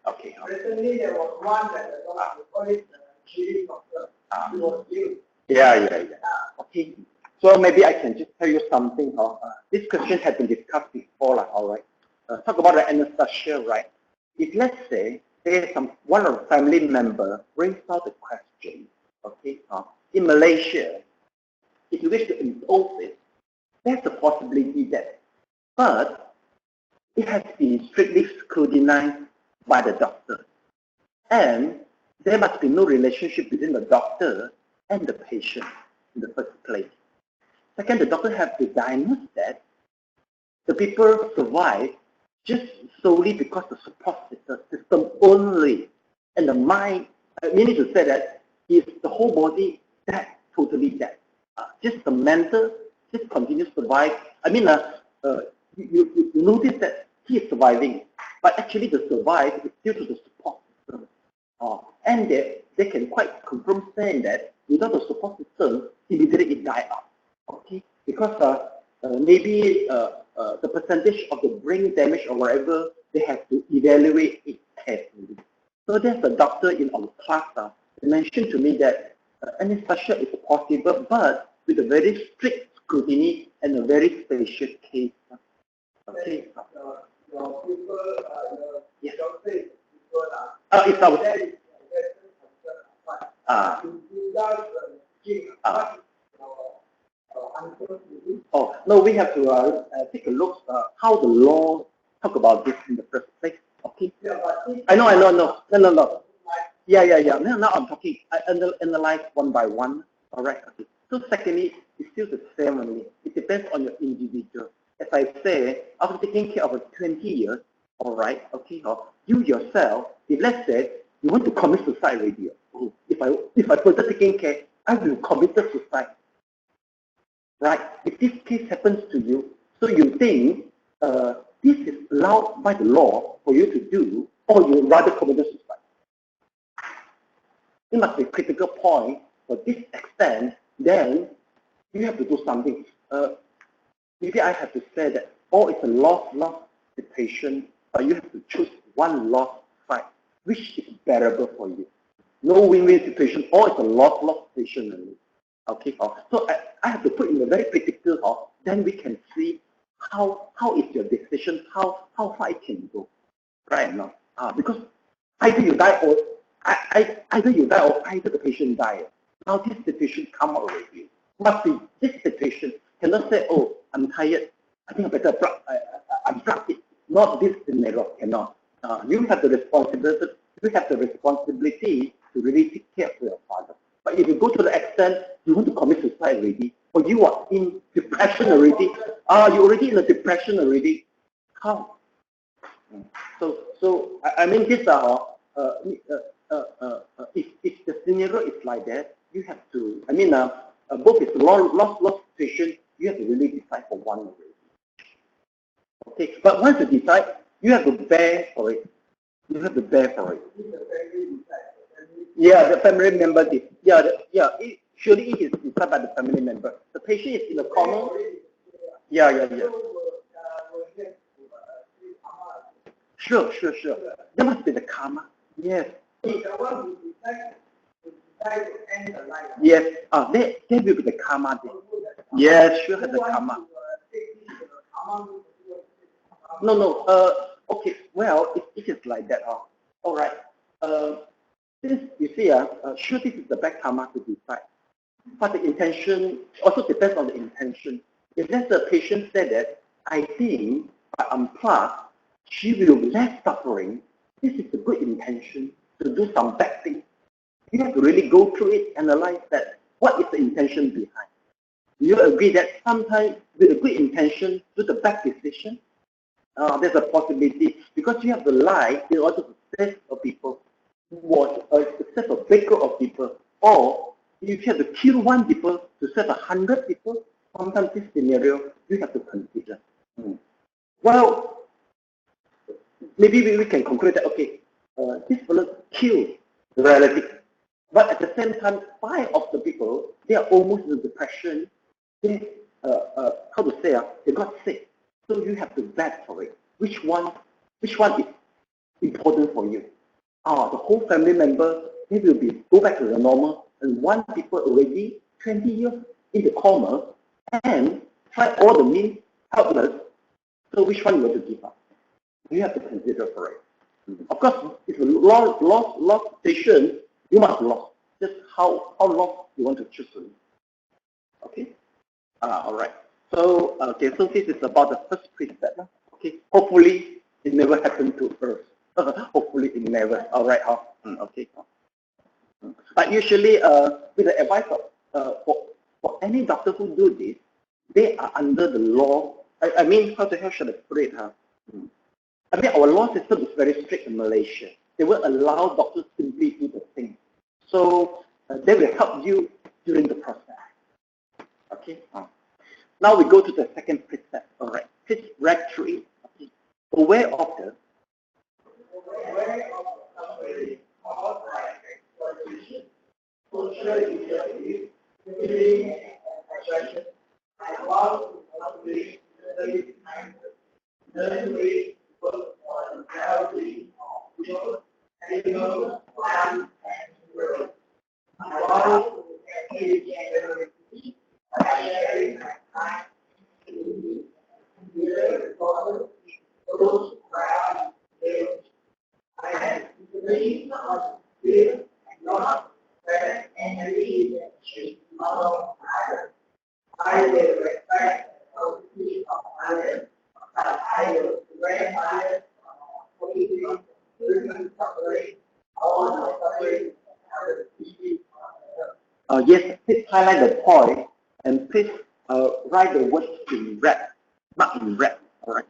Okay. Recently, there was one that the doctor called it cheating doctor. It was you. Yeah. Okay. So maybe I can just tell you something. This question has been discussed before, all right? Talk about the anesthesia, right? If let's say there's one of the family member brings out the question, okay? In Malaysia, if you wish to impose it, there's a possibility that, but it has been strictly scrutinized by the doctor. And there must be no relationship between the doctor and the patient in the first place. Second, the doctor has to diagnose that the people survive just solely because the support system only. And the mind, meaning to say that is the whole body dead, totally dead. Just the mental just continues to survive. I mean, you notice that he is surviving, but actually the survive is due to the support system. And they can quite confirm saying that without the support system, immediately it died out. Okay, because maybe the percentage of the brain damage or whatever, they have to evaluate it carefully. So there's a doctor in our class mentioned to me that anesthesia is possible, but with a very strict scrutiny and a very special case. Okay. Your people, yes. doctor is people, it's our. Oh, no, we have to take a look how the law talk about this in the first place. Okay. I know. No. Yeah. Now I'm talking. I analyze one by one. All right. Okay. So secondly, it's still the same only. It depends on your individual. As I say, after taking care of 20 years, all right. Okay. You yourself, if let's say you want to commit suicide already, if I further taking care, I will commit suicide. Right? If this case happens to you, so you think this is allowed by the law for you to do, or you rather commit suicide. It must be a critical point. For this extent, then you have to do something. Maybe I have to say that, is a loss situation, but you have to choose one loss side, which is bearable for you. No win-win situation, or it's a loss situation only. Okay, so I have to put in a very critical, then we can see how is your decision, how far it can go, right now. Because either you die or either the patient die. Now this situation come out already. Must be this situation. Cannot say, oh, I'm tired. I think I better unplug it. Not this scenario. Cannot. You have the responsibility. You have the responsibility to really take care of your father. But if you go to the extent you want to commit suicide already, or you are in depression already, you're already in a depression already. How? So I mean, this if the scenario is like that, you have to. I mean, both is loss situation. You have to really decide for one already. Okay, but once you decide, you have to bear for it. You have to bear for it. Yeah, the family member did. Surely it is decided by the family member. The patient is in a coma. Yeah. Sure. There must be the karma. Yes. Yes. There will be the karma there. Yes, sure have the karma. No. Okay. Well, it is like that. All right. This, you see, sure, this is the bad karma to decide. But the intention also depends on the intention. If let's the patient said that, I think by unplug, she will be less suffering, this is a good intention to do some bad thing. You have to really go through it, analyze that. What is the intention behind? Do you agree that sometimes with a good intention, do the bad decision? There's a possibility because you have to lie in order to save a people, save a big group of people, or you have to kill one people to save 100 people. Sometimes this scenario you have to consider. Well, maybe we can conclude that okay, this fellow killed the relative, but at the same time, 5 of the people they are almost in depression. They how to say they got sick. So you have to vet for it. Which one is important for you? The whole family member, they will go back to the normal, and one people already 20 years in the coma and try all the means helpless. So which one you want to give up? You have to consider for it. Of course, if you lost patient, you must lost. Just how long you want to choose to live. Okay. All right. So, so this is about the first precept. Okay. Hopefully, it never happened to us. Hopefully, it never. All right. Okay. But usually, with the advice of for any doctor who do this, they are under the law. I mean, how should I put it? I mean, our law system is very strict in Malaysia. They will allow doctors simply do the thing. So they will help you during the process. Okay. Now we go to the second precept. All right. Precept 3. Okay. Aware of the suffering caused by exploitation, social injustice, bullying, and oppression. I want to accomplish the necessary work on the healthy of people, animals, plants, and world. I want to engage generosity by sharing my time to the resources those who are able. I have believed on will and not spread any relationship among others. I will respect the authority of others, but I will prevent others from completely human suffering or the suffering of other species on earth. Yes, please highlight the point and please write the words in red, mark in red. All right.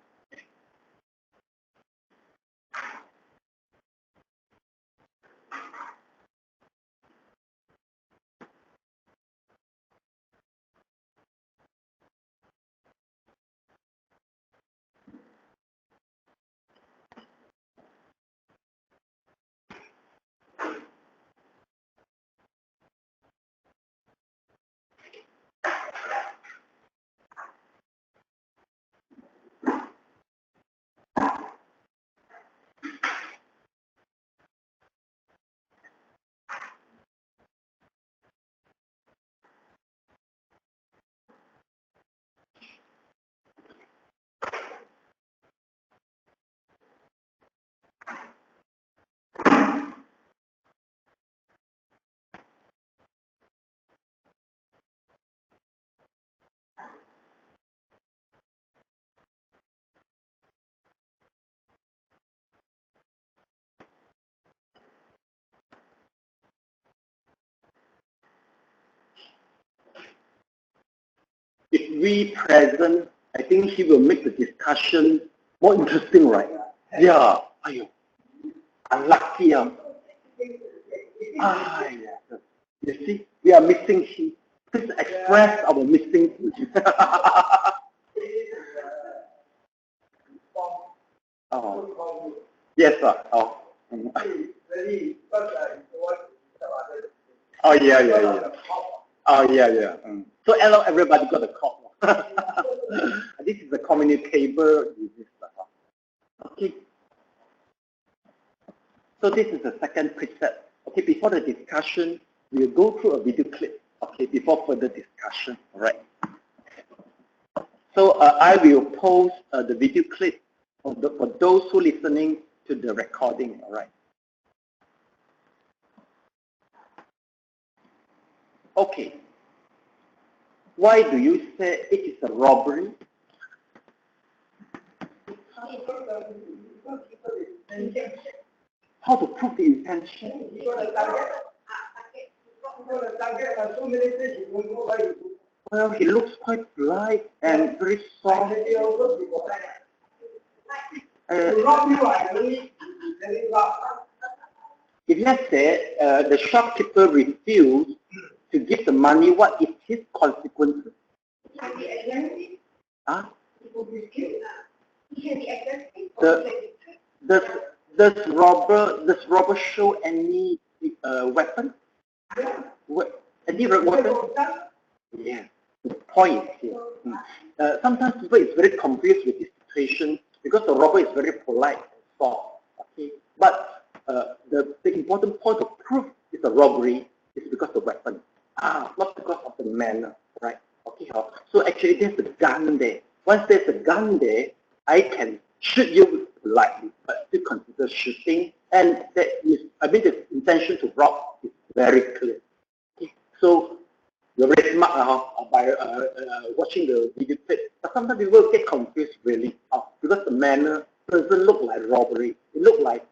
If we present, I think he will make the discussion more interesting, right? Yeah. Unlucky. Yeah. You see, we are missing him. Please express our missing. Yes, sir. Yeah. So everybody got a call. This is a communicable disease. Okay. So this is the second precept. Okay, before the discussion, we'll go through a video clip. Okay, before further discussion. All right. So I will post the video clip for those who are listening to the recording. All right. Okay. Why do you say it is a robbery? How to prove the intention? Well, he looks quite light and very soft. If let's say the shopkeeper refused to give the money, what is his consequences? He can be aggressive. Huh? He will refuse. He can be aggressive. Does robber show any weapon? Any weapon? Yeah. The point is here. Sometimes people is very confused with this situation because the robber is very polite and soft. Okay, but the important point of proof is a robbery is because of the weapon. Not because of the manner, right? Okay. So actually, there's a gun there. Once there's a gun there, I can shoot you politely, but still consider shooting. And that is, I mean, the intention to rob is very clear. Okay. So you're very smart by watching the video clip. But sometimes people get confused really because the manner doesn't look like robbery. It looks like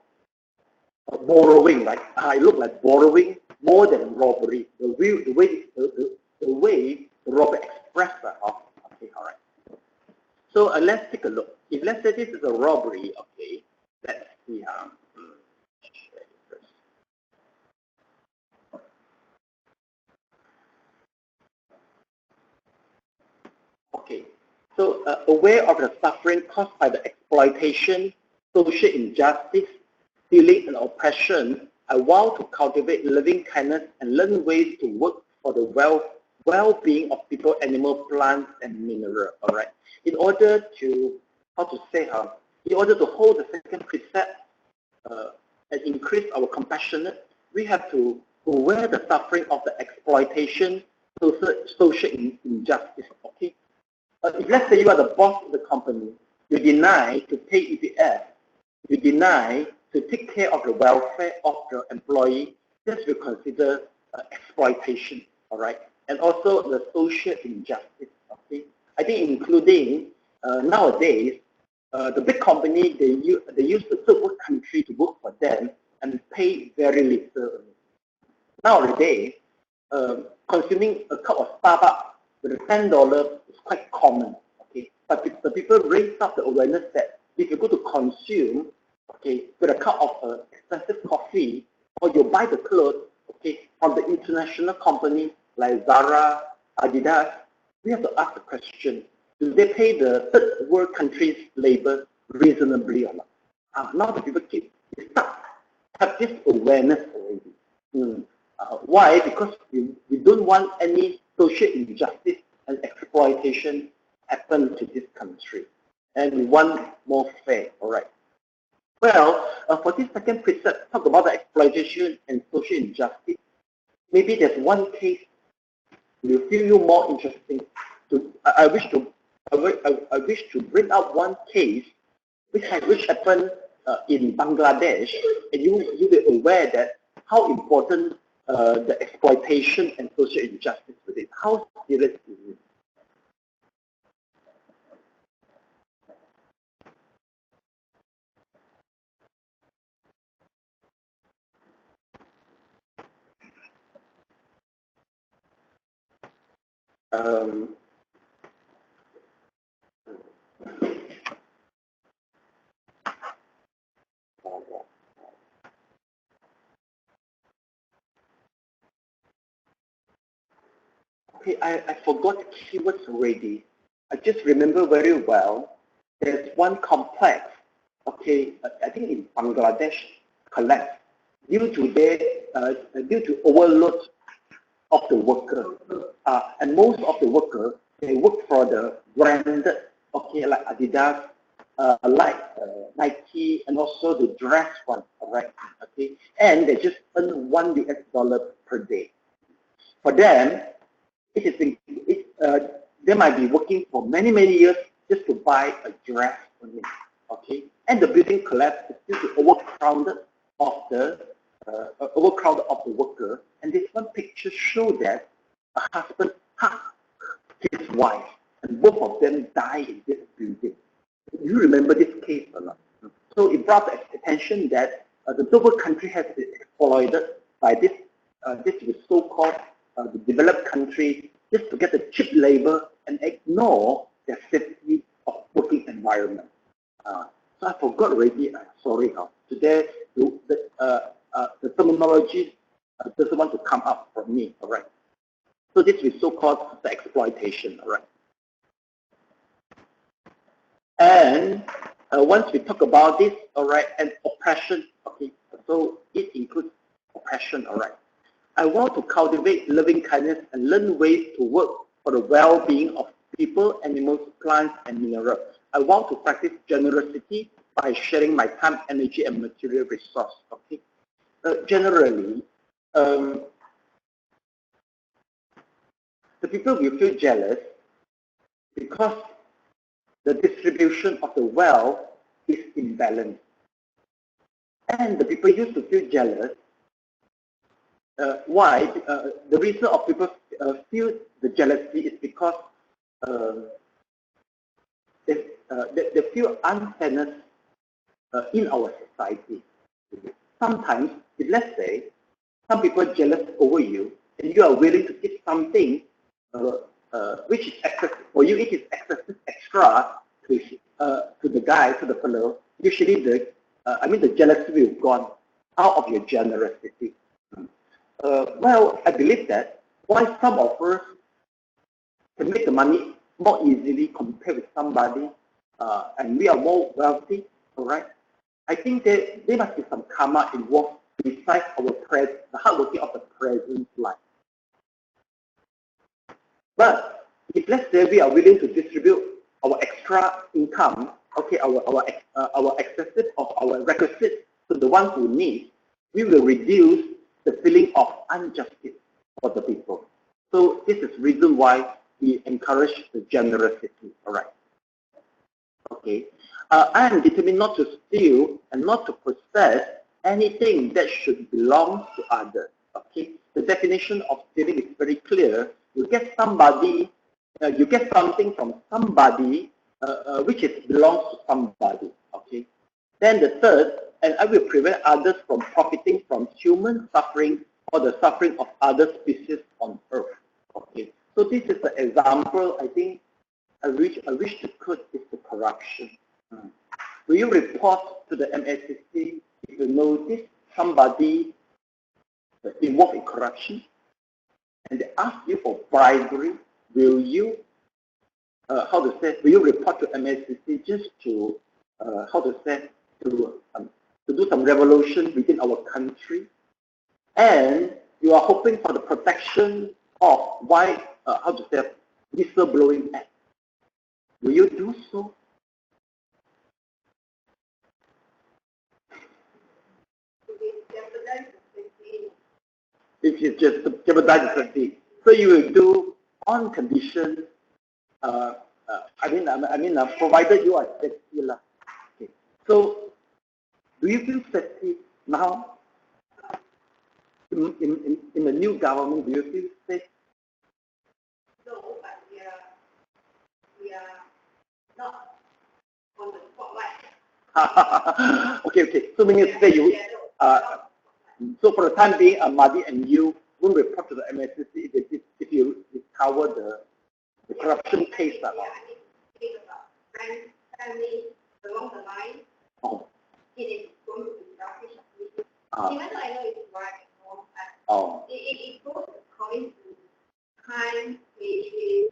borrowing, right? It looks like borrowing more than robbery. The way the robber expressed that. Okay, all right. So let's take a look. If let's say this is a robbery, okay, let's see. Okay, so aware of the suffering caused by the exploitation, social injustice, stealing, and oppression, I vow to cultivate loving kindness and learn ways to work for the well-being of people, animal, plants, and mineral. All right. In order to, in order to hold the second precept and increase our compassion, we have to aware the suffering of the exploitation, social injustice. Okay. If let's say you are the boss of the company, you deny to pay EPF, you deny to take care of the welfare of the employee, this will consider exploitation, all right? And also the social injustice, okay? I think including nowadays, the big company, they use the third country to work for them and pay very little. Nowadays, consuming a cup of Starbucks with $10 is quite common, okay? But the people raise up the awareness that if you go to consume, okay, with a cup of expensive coffee, or you buy the clothes, okay, from the international company like Zara, Adidas, we have to ask the question: do they pay the third world countries' labor reasonably or not? Now the people have this awareness already. Why? Because we don't want any social injustice and exploitation happen to this country, and we want more fair. All right. Well, for this second precept, talk about the exploitation and social injustice. Maybe there's one case will feel you more interesting. I wish to bring up one case which happened in Bangladesh, and you will be aware that how important the exploitation and social injustice with it. How serious is it? Okay, I forgot the keywords already. I just remember very well. There's one complex, okay, I think in Bangladesh, collapsed due to overload of the worker, and most of the workers, they work for the branded, okay, like Adidas, like Nike, and also the dress one, all right, okay, and they just earn $1 per day. For them, they might be working for many years just to buy a dress only, okay, and the building collapsed due to overcrowded of the worker. And this one picture shows that a husband hugged his wife, and both of them died in this building. You remember this case or not? So it brought the attention that the global country has been exploited by this so-called the developed country just to get the cheap labor and ignore the safety of working environment. So I forgot already. Sorry. Today, the terminology doesn't want to come up from me. All right. So this is so-called the exploitation. All right. And once we talk about this, all right, and oppression, okay, so it includes oppression, all right. I want to cultivate loving kindness and learn ways to work for the well-being of people, animals, plants, and minerals. I want to practice generosity by sharing my time, energy, and material resource, okay. Generally, the people will feel jealous because the distribution of the wealth is imbalanced. And the people used to feel jealous. Why? The reason of people feel the jealousy is because they feel unfairness in our society. Sometimes, if let's say, some people are jealous over you, and you are willing to give something which is excessive for you, it is excessive extra to the guy, to the fellow. Usually, the jealousy will gone out of your generosity. Well, I believe that why some of us can make the money more easily compared with somebody, and we are more wealthy, all right? I think there must be some karma involved besides the hardworking of the present life. But if let's say we are willing to distribute our extra income, okay, our excessive of our requisites to the ones who need, we will reduce the feeling of injustice for the people. So this is the reason why we encourage the generosity. All right. Okay. I am determined not to steal and not to possess anything that should belong to others. Okay. The definition of stealing is very clear. You get something from somebody which belongs to somebody. Okay. Then the third, and I will prevent others from profiting from human suffering or the suffering of other species on earth. Okay. So this is the example. I think I wish to put is the corruption. Will you report to the MSCC if you notice somebody involved in corruption and they ask you for bribery? Will you will you report to MSCC just to to do some revolution within our country, and you are hoping for the protection of whistleblowing act? Will you do so? If you just jeopardize the safety, so you will do on condition. Provided you are safety lah. Okay. So, do you feel safety now? In the new government, do you feel safe? No, but we are not on the spotlight. Okay. So meaning to say you, so for the time being, Mahdi and you will report to the MSCC if you discover the corruption case. Yeah, it's about family along the line. Oh. It is going to be selfish of me. Even though I know it's right and wrong, but it goes according to time, wages,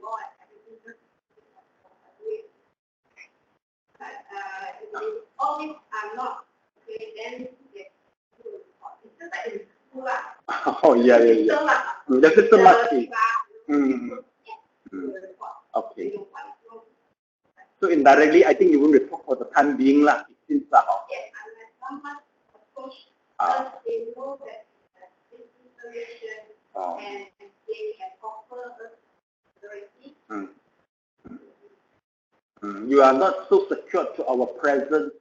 law and everything. But if all these are not okay, then yes, it's just like in school. Oh, yeah. The system must be. Okay. So indirectly, I think you will report for the time being lah. It seems like. Yes, unless someone approach us, they know that this information and they can offer us authority. You are not so secure to our present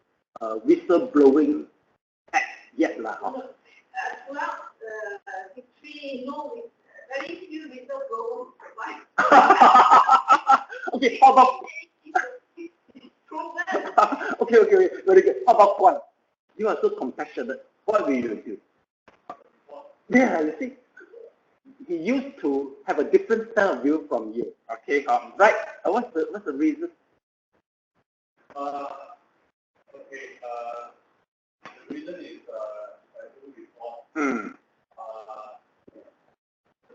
whistleblowing act yet lah. Well, very few whistleblowers survive. Okay, how about? Okay, very good. How about one? You are so compassionate. What will you do? Yeah, you see, he used to have a different style of view from you. Okay, right? What's the reason? Okay. The reason is I do before.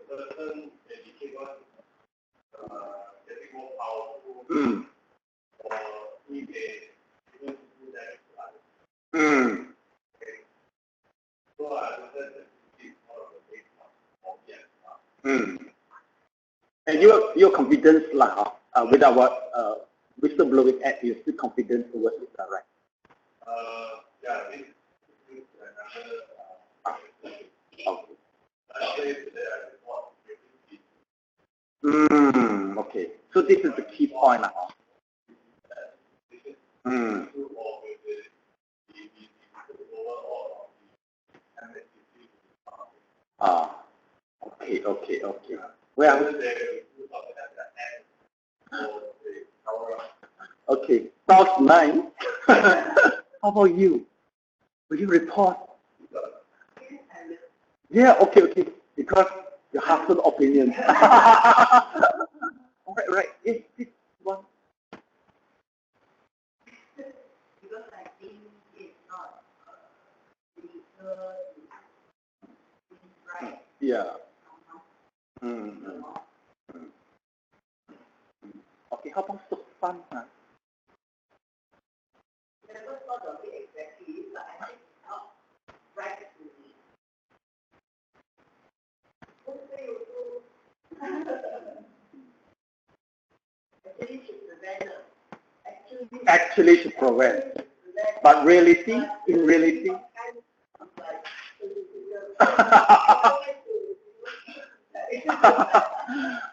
The person that became getting more powerful. Or he may even do that. Okay. So I understand that this is one of the big objects. And your confidence, with our whistleblowing act, you're still confident towards it, right? Yeah, this is another. Okay. So this is the key point, Okay. Well. Okay, sounds nice. How about you? Will you report? Yeah, okay. Because you have some opinion. Right. Yes, this one. Because I think it's not right. Yeah. Okay, how about so fun? Never thought of it exactly, but I think it's not right to me. Actually, should prevent. Actually should prevent. But reality, in reality.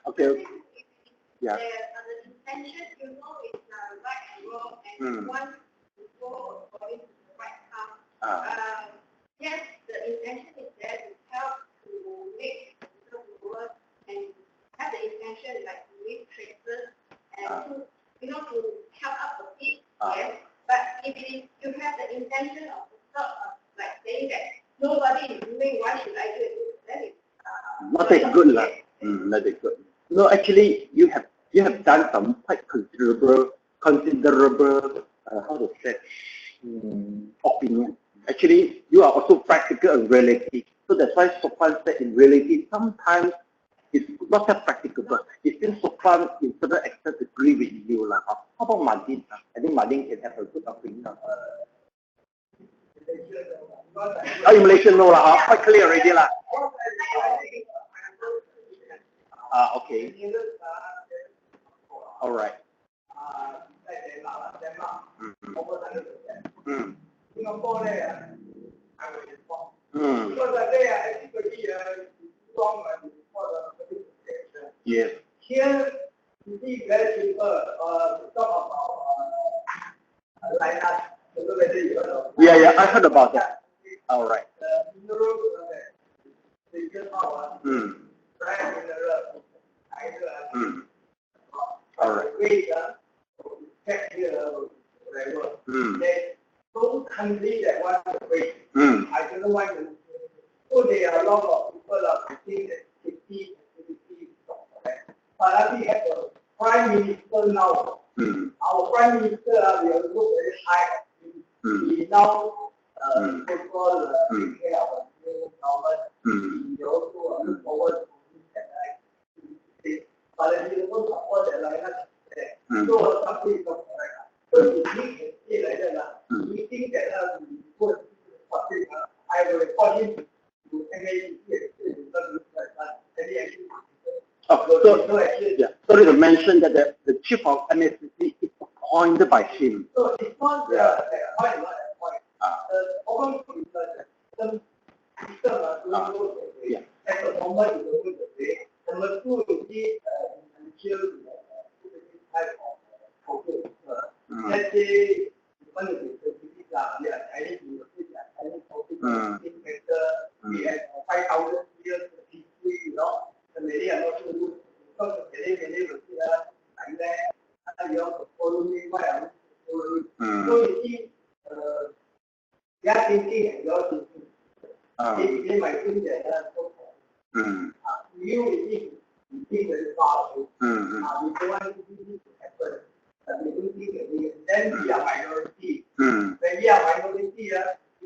Okay. Yeah. The intention, is right and wrong, and one to go according to the right path. Yes, the intention is there to help to make the work and have the intention like to make traces and to help up the feet. Yes, but if you have the intention of like saying that nobody is doing, why should I do it? That is not that good, not that good. No, actually, you have done some quite considerable, how to say, opinion. Actually, you are also practical and relative. So that's why Sopan said in reality, sometimes it's not that practicable. It seems Sopan, in certain extent, agree with you. How about Madin? I think Madin can have a good opinion. In Malaysia, no, quite clear already. Okay. All right. Yes. Here, you see very people talk about like that. Yeah, I heard about that. All right. All right. Those countries that want to wait, I don't know why. So there are a lot of people think that 50, but we have a prime minister now. Our prime minister, we are also very high. He now so-called take care of the new government. He also look forward to this. But he also support the line. So something is not correct. So he say like that. He think that we put something. I will report him to MAC. Sorry to mention that the chief of MSCC is appointed by him. So it's not the point. The problem is the system. At the moment, it's going to say, number two is the initial type of focus. Let's say, you want to be specific, I need to focus in better. We have 5,000 years of history, the many are not so good. Because many will see that, and then you have to follow me, why I'm following. So you see, their thinking and your thinking. They might think that that's so far. We you think very far away. We don't want this to happen. We don't think that then we are minority. When we are minority, we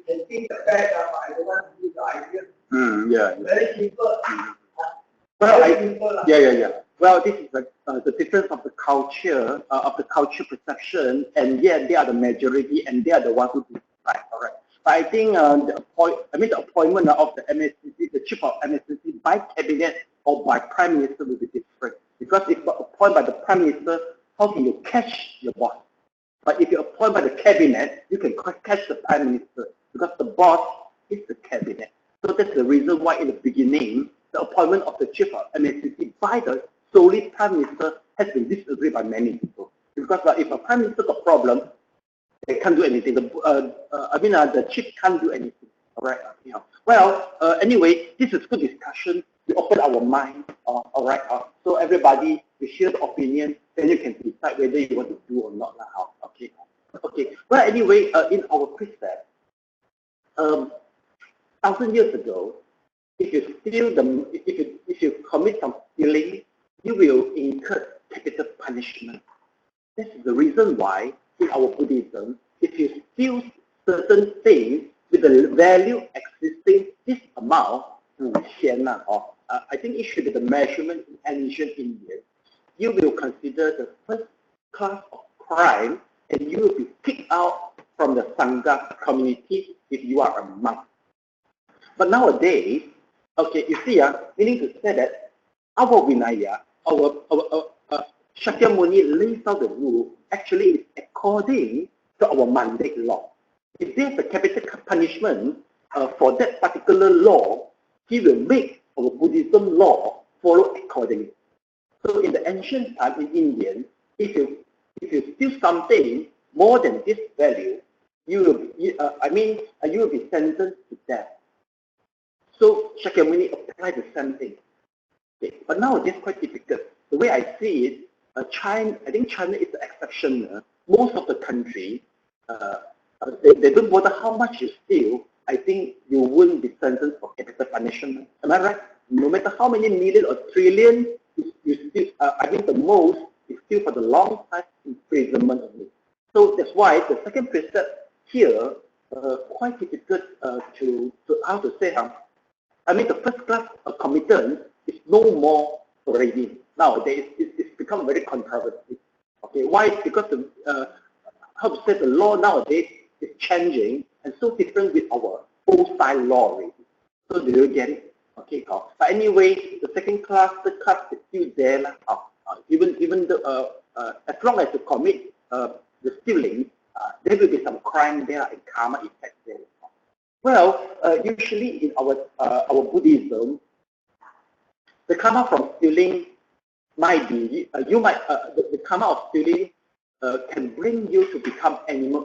can think the best, but I don't want to use the idea. Very simple. Well, Well, this is the difference of the culture perception, and yet they are the majority, and they are the ones who decide. All right. But I think the appointment of the MSCC, the chief of MSCC, by cabinet or by prime minister will be different. Because if you appoint by the prime minister, how can you catch your boss? But if you appoint by the cabinet, you can catch the prime minister, because the boss is the cabinet. So that's the reason why in the beginning, the appointment of the chief of MSCC by the solely prime minister has been disagreed by many people. Because if a prime minister got a problem, they can't do anything. The chief can't do anything. All right. Well, anyway, this is good discussion. We open our mind. All right. So everybody, we share the opinion, then you can decide whether you want to do or not. Okay. Okay. Well, anyway, in our precept, 1,000 years ago, if you steal if you commit some stealing, you will incur capital punishment. This is the reason why in our Buddhism, if you steal certain things with the value existing this amount, I think it should be the measurement in ancient India. You will consider the first class of crime, and you will be kicked out from the Sangha community if you are a monk. But nowadays, okay, you see, meaning to say that our Vinaya, our Shakyamuni lays out the rule, actually is according to our mandate law. If there's a capital punishment for that particular law, he will make our Buddhism law follow accordingly. So in the ancient time in India, if you steal something more than this value, you will be sentenced to death. So Shakyamuni applied the same thing. Okay. But now it's quite difficult. The way I see it, I think China is the exception. Most of the country, they don't bother how much you steal. I think you won't be sentenced for capital punishment. Am I right? No matter how many million or trillion you steal, I think the most is still for the long time imprisonment only. So that's why the second precept here quite difficult to how to say. The first class committance is no more already. Nowadays, it's become very controversial. Okay, why? Because the law nowadays is changing and so different with our old style law already. So do you get it? Okay, but anyway, the second class, third class is still there. Even though, as long as you commit the stealing, there will be some crime there and karma effect there. Well, usually in our Buddhism, the karma from stealing might be the karma of stealing can bring you to become animal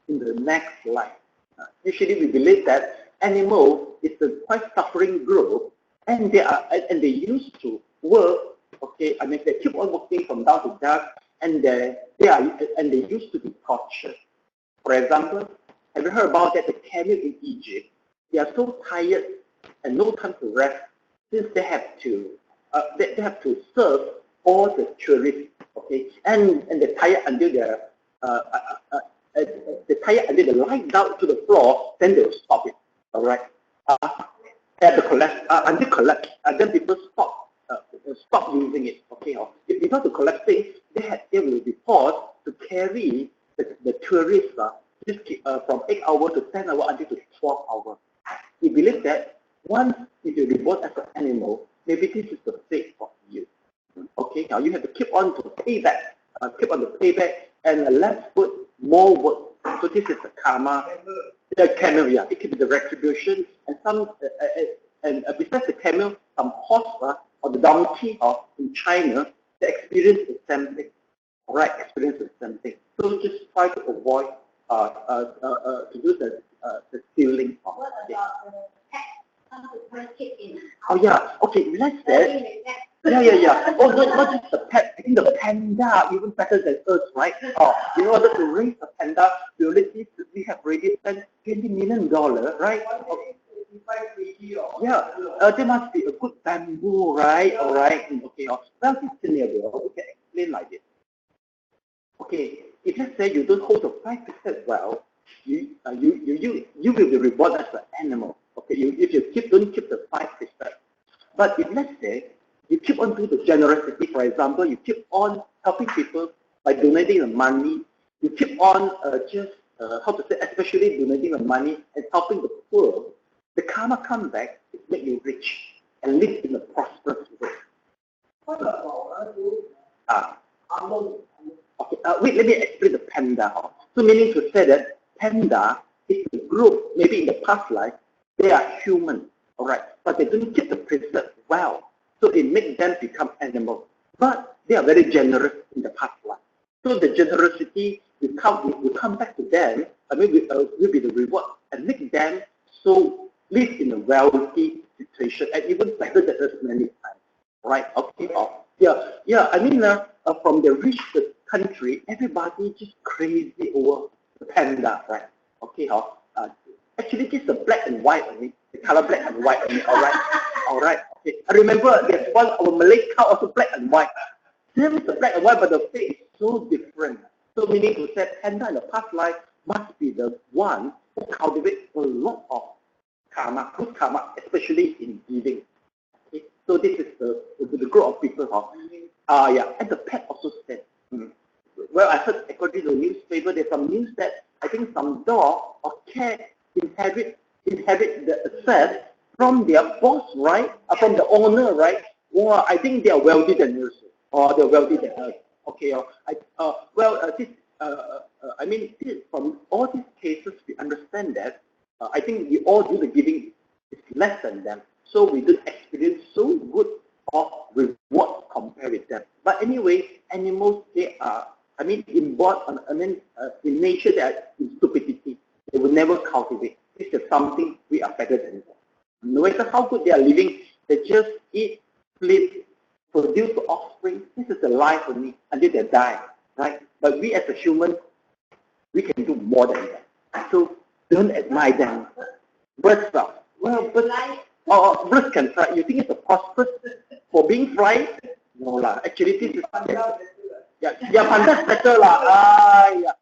in the next life. Usually, we believe that animal is a quite suffering group, and they used to work. Okay, they keep on working from dawn to dusk, and they used to be tortured. For example, have you heard about that? The camel in Egypt, they are so tired and no time to rest, since they have to serve all the tourists. Okay, and they tired until they lie down to the floor, then they will stop it. All right, until collapse, and then people stop using it. Okay, if people to collect things, they will be forced to carry the tourists. From 8 hours to 10 hours until to 12 hours. We believe that once if you reborn as an animal, maybe this is the fate for you. Okay, now you have to keep on to payback, and less work, more work. So this is the karma. The camel, it can be the retribution, and besides the camel, some horse or the donkey in China, they experience the same thing. All right, experience the same thing. So just try to avoid to do the stealing. What about the pet? Oh yeah, okay, let's say. Yeah. Oh, not just the pet. I think the panda even better than us, right? In order to raise a panda, we have already spent $20 million, right? Yeah, there must be a good bamboo, right? All right. Okay. Well, this scenario we can explain like this. Okay, if let's say you don't hold the 5 precepts well, you will be rewarded as an animal. Okay, if you don't keep the 5 precepts. But if let's say you keep on doing the generosity, for example, you keep on helping people by donating the money, you keep on especially donating the money and helping the poor, the karma come back, it make you rich and live in a prosperous way. Okay, wait, let me explain the panda. So meaning to say that panda is a group, maybe in the past life, they are human, all right, but they don't keep the precepts well. So it makes them become animals. But they are very generous in the past life. So the generosity will come back to them, will be the reward and make them so live in a wealthy situation and even better than us many times. Right? Okay. From the rich country, everybody just crazy over the panda, right? Okay. Actually, this is the black and white only, the color black and white only. All right. Okay. I remember there's one our Malay cow also black and white. Same is the black and white, but the face is so different. So meaning to say, panda in the past life must be the one who cultivates a lot of karma, good karma, especially in giving. Okay? So this is the group of people. And the pet also said. Well, I heard according to the newspaper, there's some news that I think some dog or cat inherit the asset from their boss, right? From the owner, right? Well, I think they are wealthy than us, or they're wealthy than us. Okay. From all these cases, we understand that I think we all do the giving is less than them, so we don't experience so good of reward compared with them. But anyway, animals, they are, in nature, they are in stupidity. They will never cultivate. This is something we are better than them. No matter how good they are living, they just eat, sleep, produce offspring. This is the life for me until they die, right? But we as a human, we can do more than that. So don't admire them. Birds are, well, birds can fly. You think it's a prosperous for being fried? No lah. Actually, this is panda better lah. Yeah.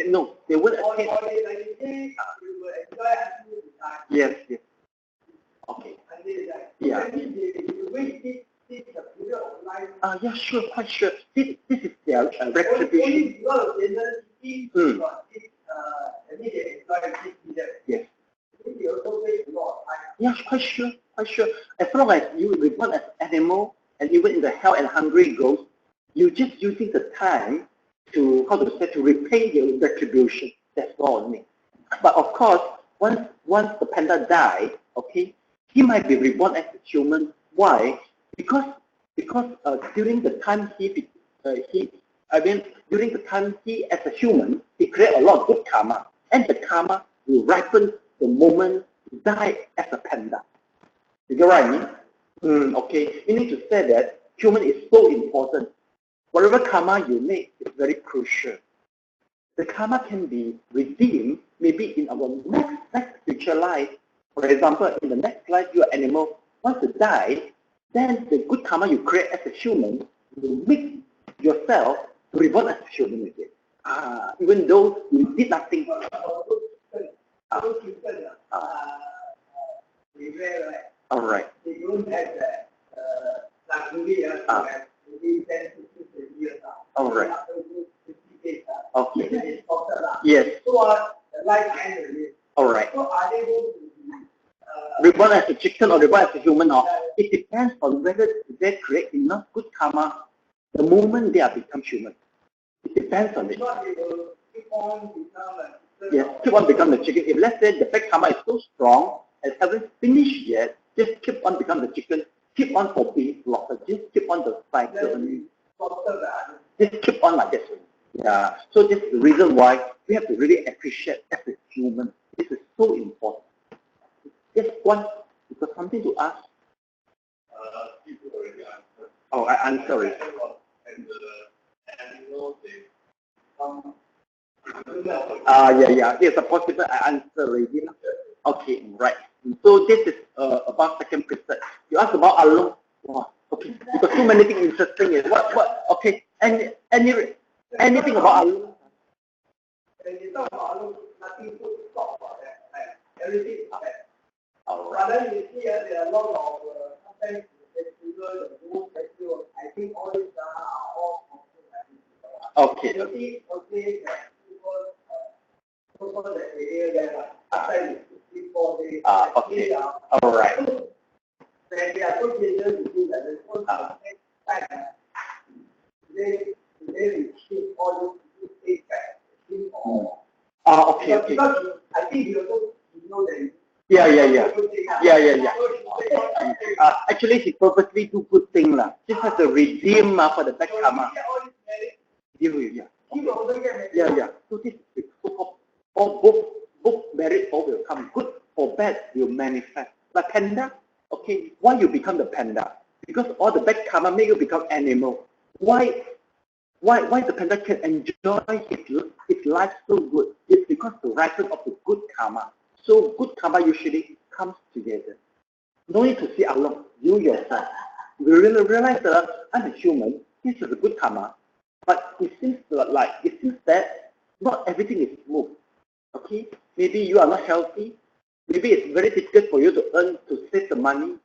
No, they won't attain. Yes. Okay. Yeah. Yeah, sure, quite sure. This is their retribution. Yes. Yeah, quite sure. As long as you reward as an animal, and even in the hell and hungry ghost, you're just using the time to repay your retribution. That's all I mean. But of course, once the panda dies, okay, he might be reborn as a human. Why? Because during the time during the time he as a human, he create a lot of good karma, and the karma will ripen the moment he die as a panda. You get what I mean? Okay. You need to say that human is so important. Whatever karma you make is very crucial. The karma can be redeemed maybe in our next future life. For example, in the next life, you're an animal. Once you die, then the good karma you create as a human will make yourself reborn as a human again. Even though you did nothing. All right. They don't have that all right. Okay. Yes. All right. Reborn as a chicken or reborn as a human, it depends on whether they create enough good karma the moment they are become human. It depends on it. Yes, keep on becoming the chicken. If let's say the bad karma is so strong and haven't finished yet, just keep on becoming the chicken. Keep on for being slaughtered. Just keep on the cycle. Just keep on like this. Yeah. So this is the reason why we have to really appreciate as a human. This is so important. Just one You got something to ask? People already answered. Oh, I answer it. And the animals, they come. Yeah. There's a possible I answer already. Okay, right. So this is about second precept. You asked about alone. Wow, okay. Because too many things interesting. What? Okay. Anything about alone? When you talk about alone, nothing to talk about that. Everything is bad. All But right. then you see there are a lot of sometimes the rules, I think all these are all Okay. you see, okay, that people that area there, after you 4 days, okay. All right. when they are so dangerous, you see that the first time, they restrict all these things back. Okay. Because I think you also know that. Yeah. Actually, he purposely do good thing lah. Just has to redeem for the bad karma. Yeah. So this is so both merit all will come. Good or bad will manifest. Like panda, okay, why you become the panda? Because all the bad karma make you become animal. Why the panda can enjoy his life so good? It's because the rising of the good karma. So good karma usually comes together. No need to see alone. You yourself. We really realize that I'm a human. This is a good karma. But it seems that not everything is smooth. Okay? Maybe you are not healthy. Maybe it's very difficult for you to save the money.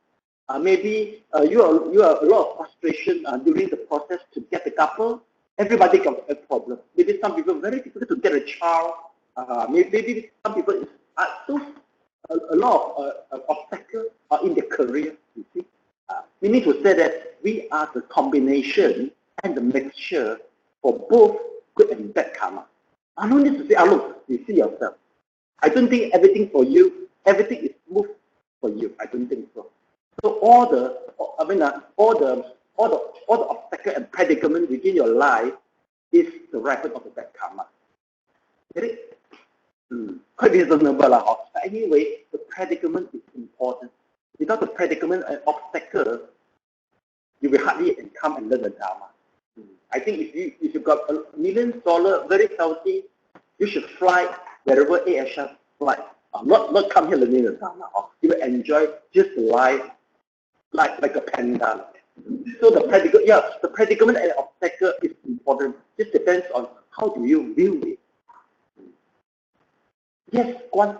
Maybe you are a lot of frustration during the process to get the couple. Everybody got a problem. Maybe some people very difficult to get a child. Maybe some people a lot of obstacles in their career. You see, we need to say that we are the combination and the mixture for both good and bad karma. I don't need to say, look, you see yourself. I don't think everything is smooth for you. I don't think so. So all the obstacles and predicaments within your life is the result of the bad karma. Get it? Quite reasonable. But anyway, the predicament is important. Without the predicament and obstacle, you will hardly come and learn the Dharma. I think if you got $1 million, very healthy, you should fly wherever ASH flight. Not come here learning the Dharma. You will enjoy just life like a panda. So the predicament and obstacle is important. Just depends on how do you view it. Yes, Guan. On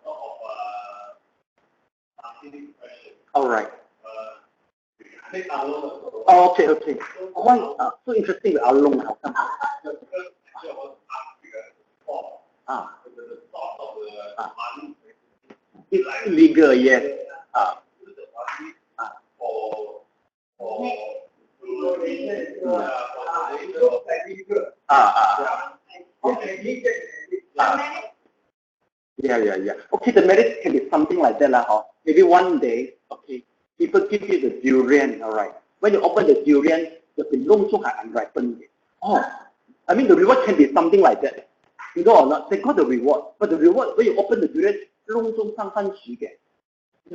top of asking questions. All right. I think alone. Okay. Why so interesting with alone? How come? Because I was asking before. The source of the money. It's illegal, yes. Use the money for Yeah. Okay, the merit can be something like that. Maybe one day, okay, people give you the durian, all right. When you open the durian, the long are unripened. I mean the reward can be something like that. You know or not? They got the reward, but the reward when you open the durian, you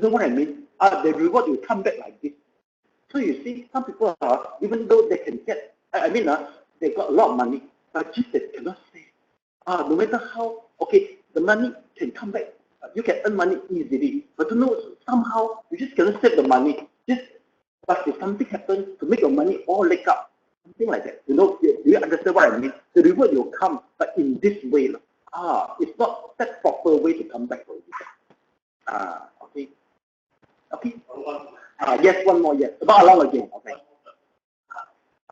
know what I mean? The reward will come back like this. So you see, some people even though they can get, they got a lot of money, but just they cannot save. No matter how, okay, the money can come back. You can earn money easily, but somehow you just cannot save the money. But if something happens to make your money all leg up, something like that. Do you understand what I mean? The reward will come, but in this way. It's not that proper way to come back for you. Okay. Yes, one more, yes. About along again. Okay.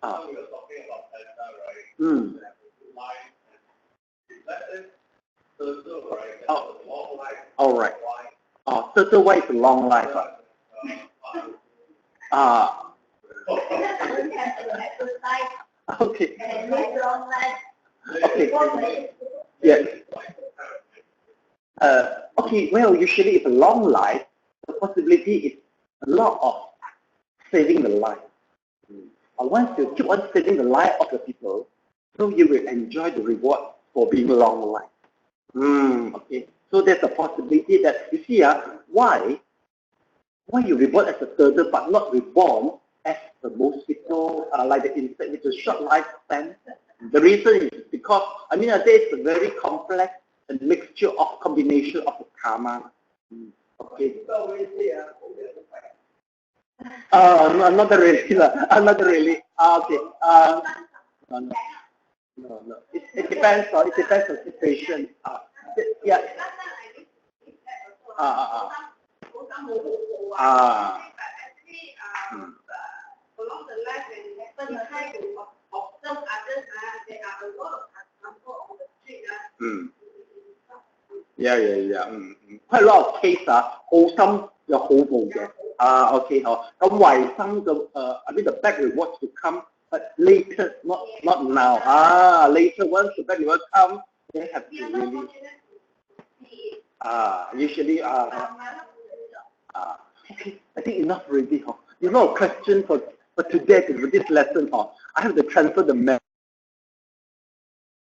We were talking about panda, right? Turtle, right? Long life. All right. Turtle, why is long life? Okay. Okay. Yes. Okay. Well, usually if a long life, the possibility is a lot of saving the life. Once you keep on saving the life of the people, so you will enjoy the reward for being long life. Okay. So there's a possibility that you see why why you reborn as a turtle but not reborn as the mosquito, like the insect with a short lifespan? The reason is because, there is a very complex and mixture of combination of karma. Okay. No, not really. Not really. Okay. No. It depends on the situation. Yeah. Along the life when you try to observe others, there are a lot of examples on the street. Quite a lot of case 好心有好報嘅。OK 好。咁維生嘅the back rewards to come, but later, not now. Later once the back rewards come, they have to really. Usually. Okay, I think enough already. You know a question for today, for this lesson. I have to transfer the message.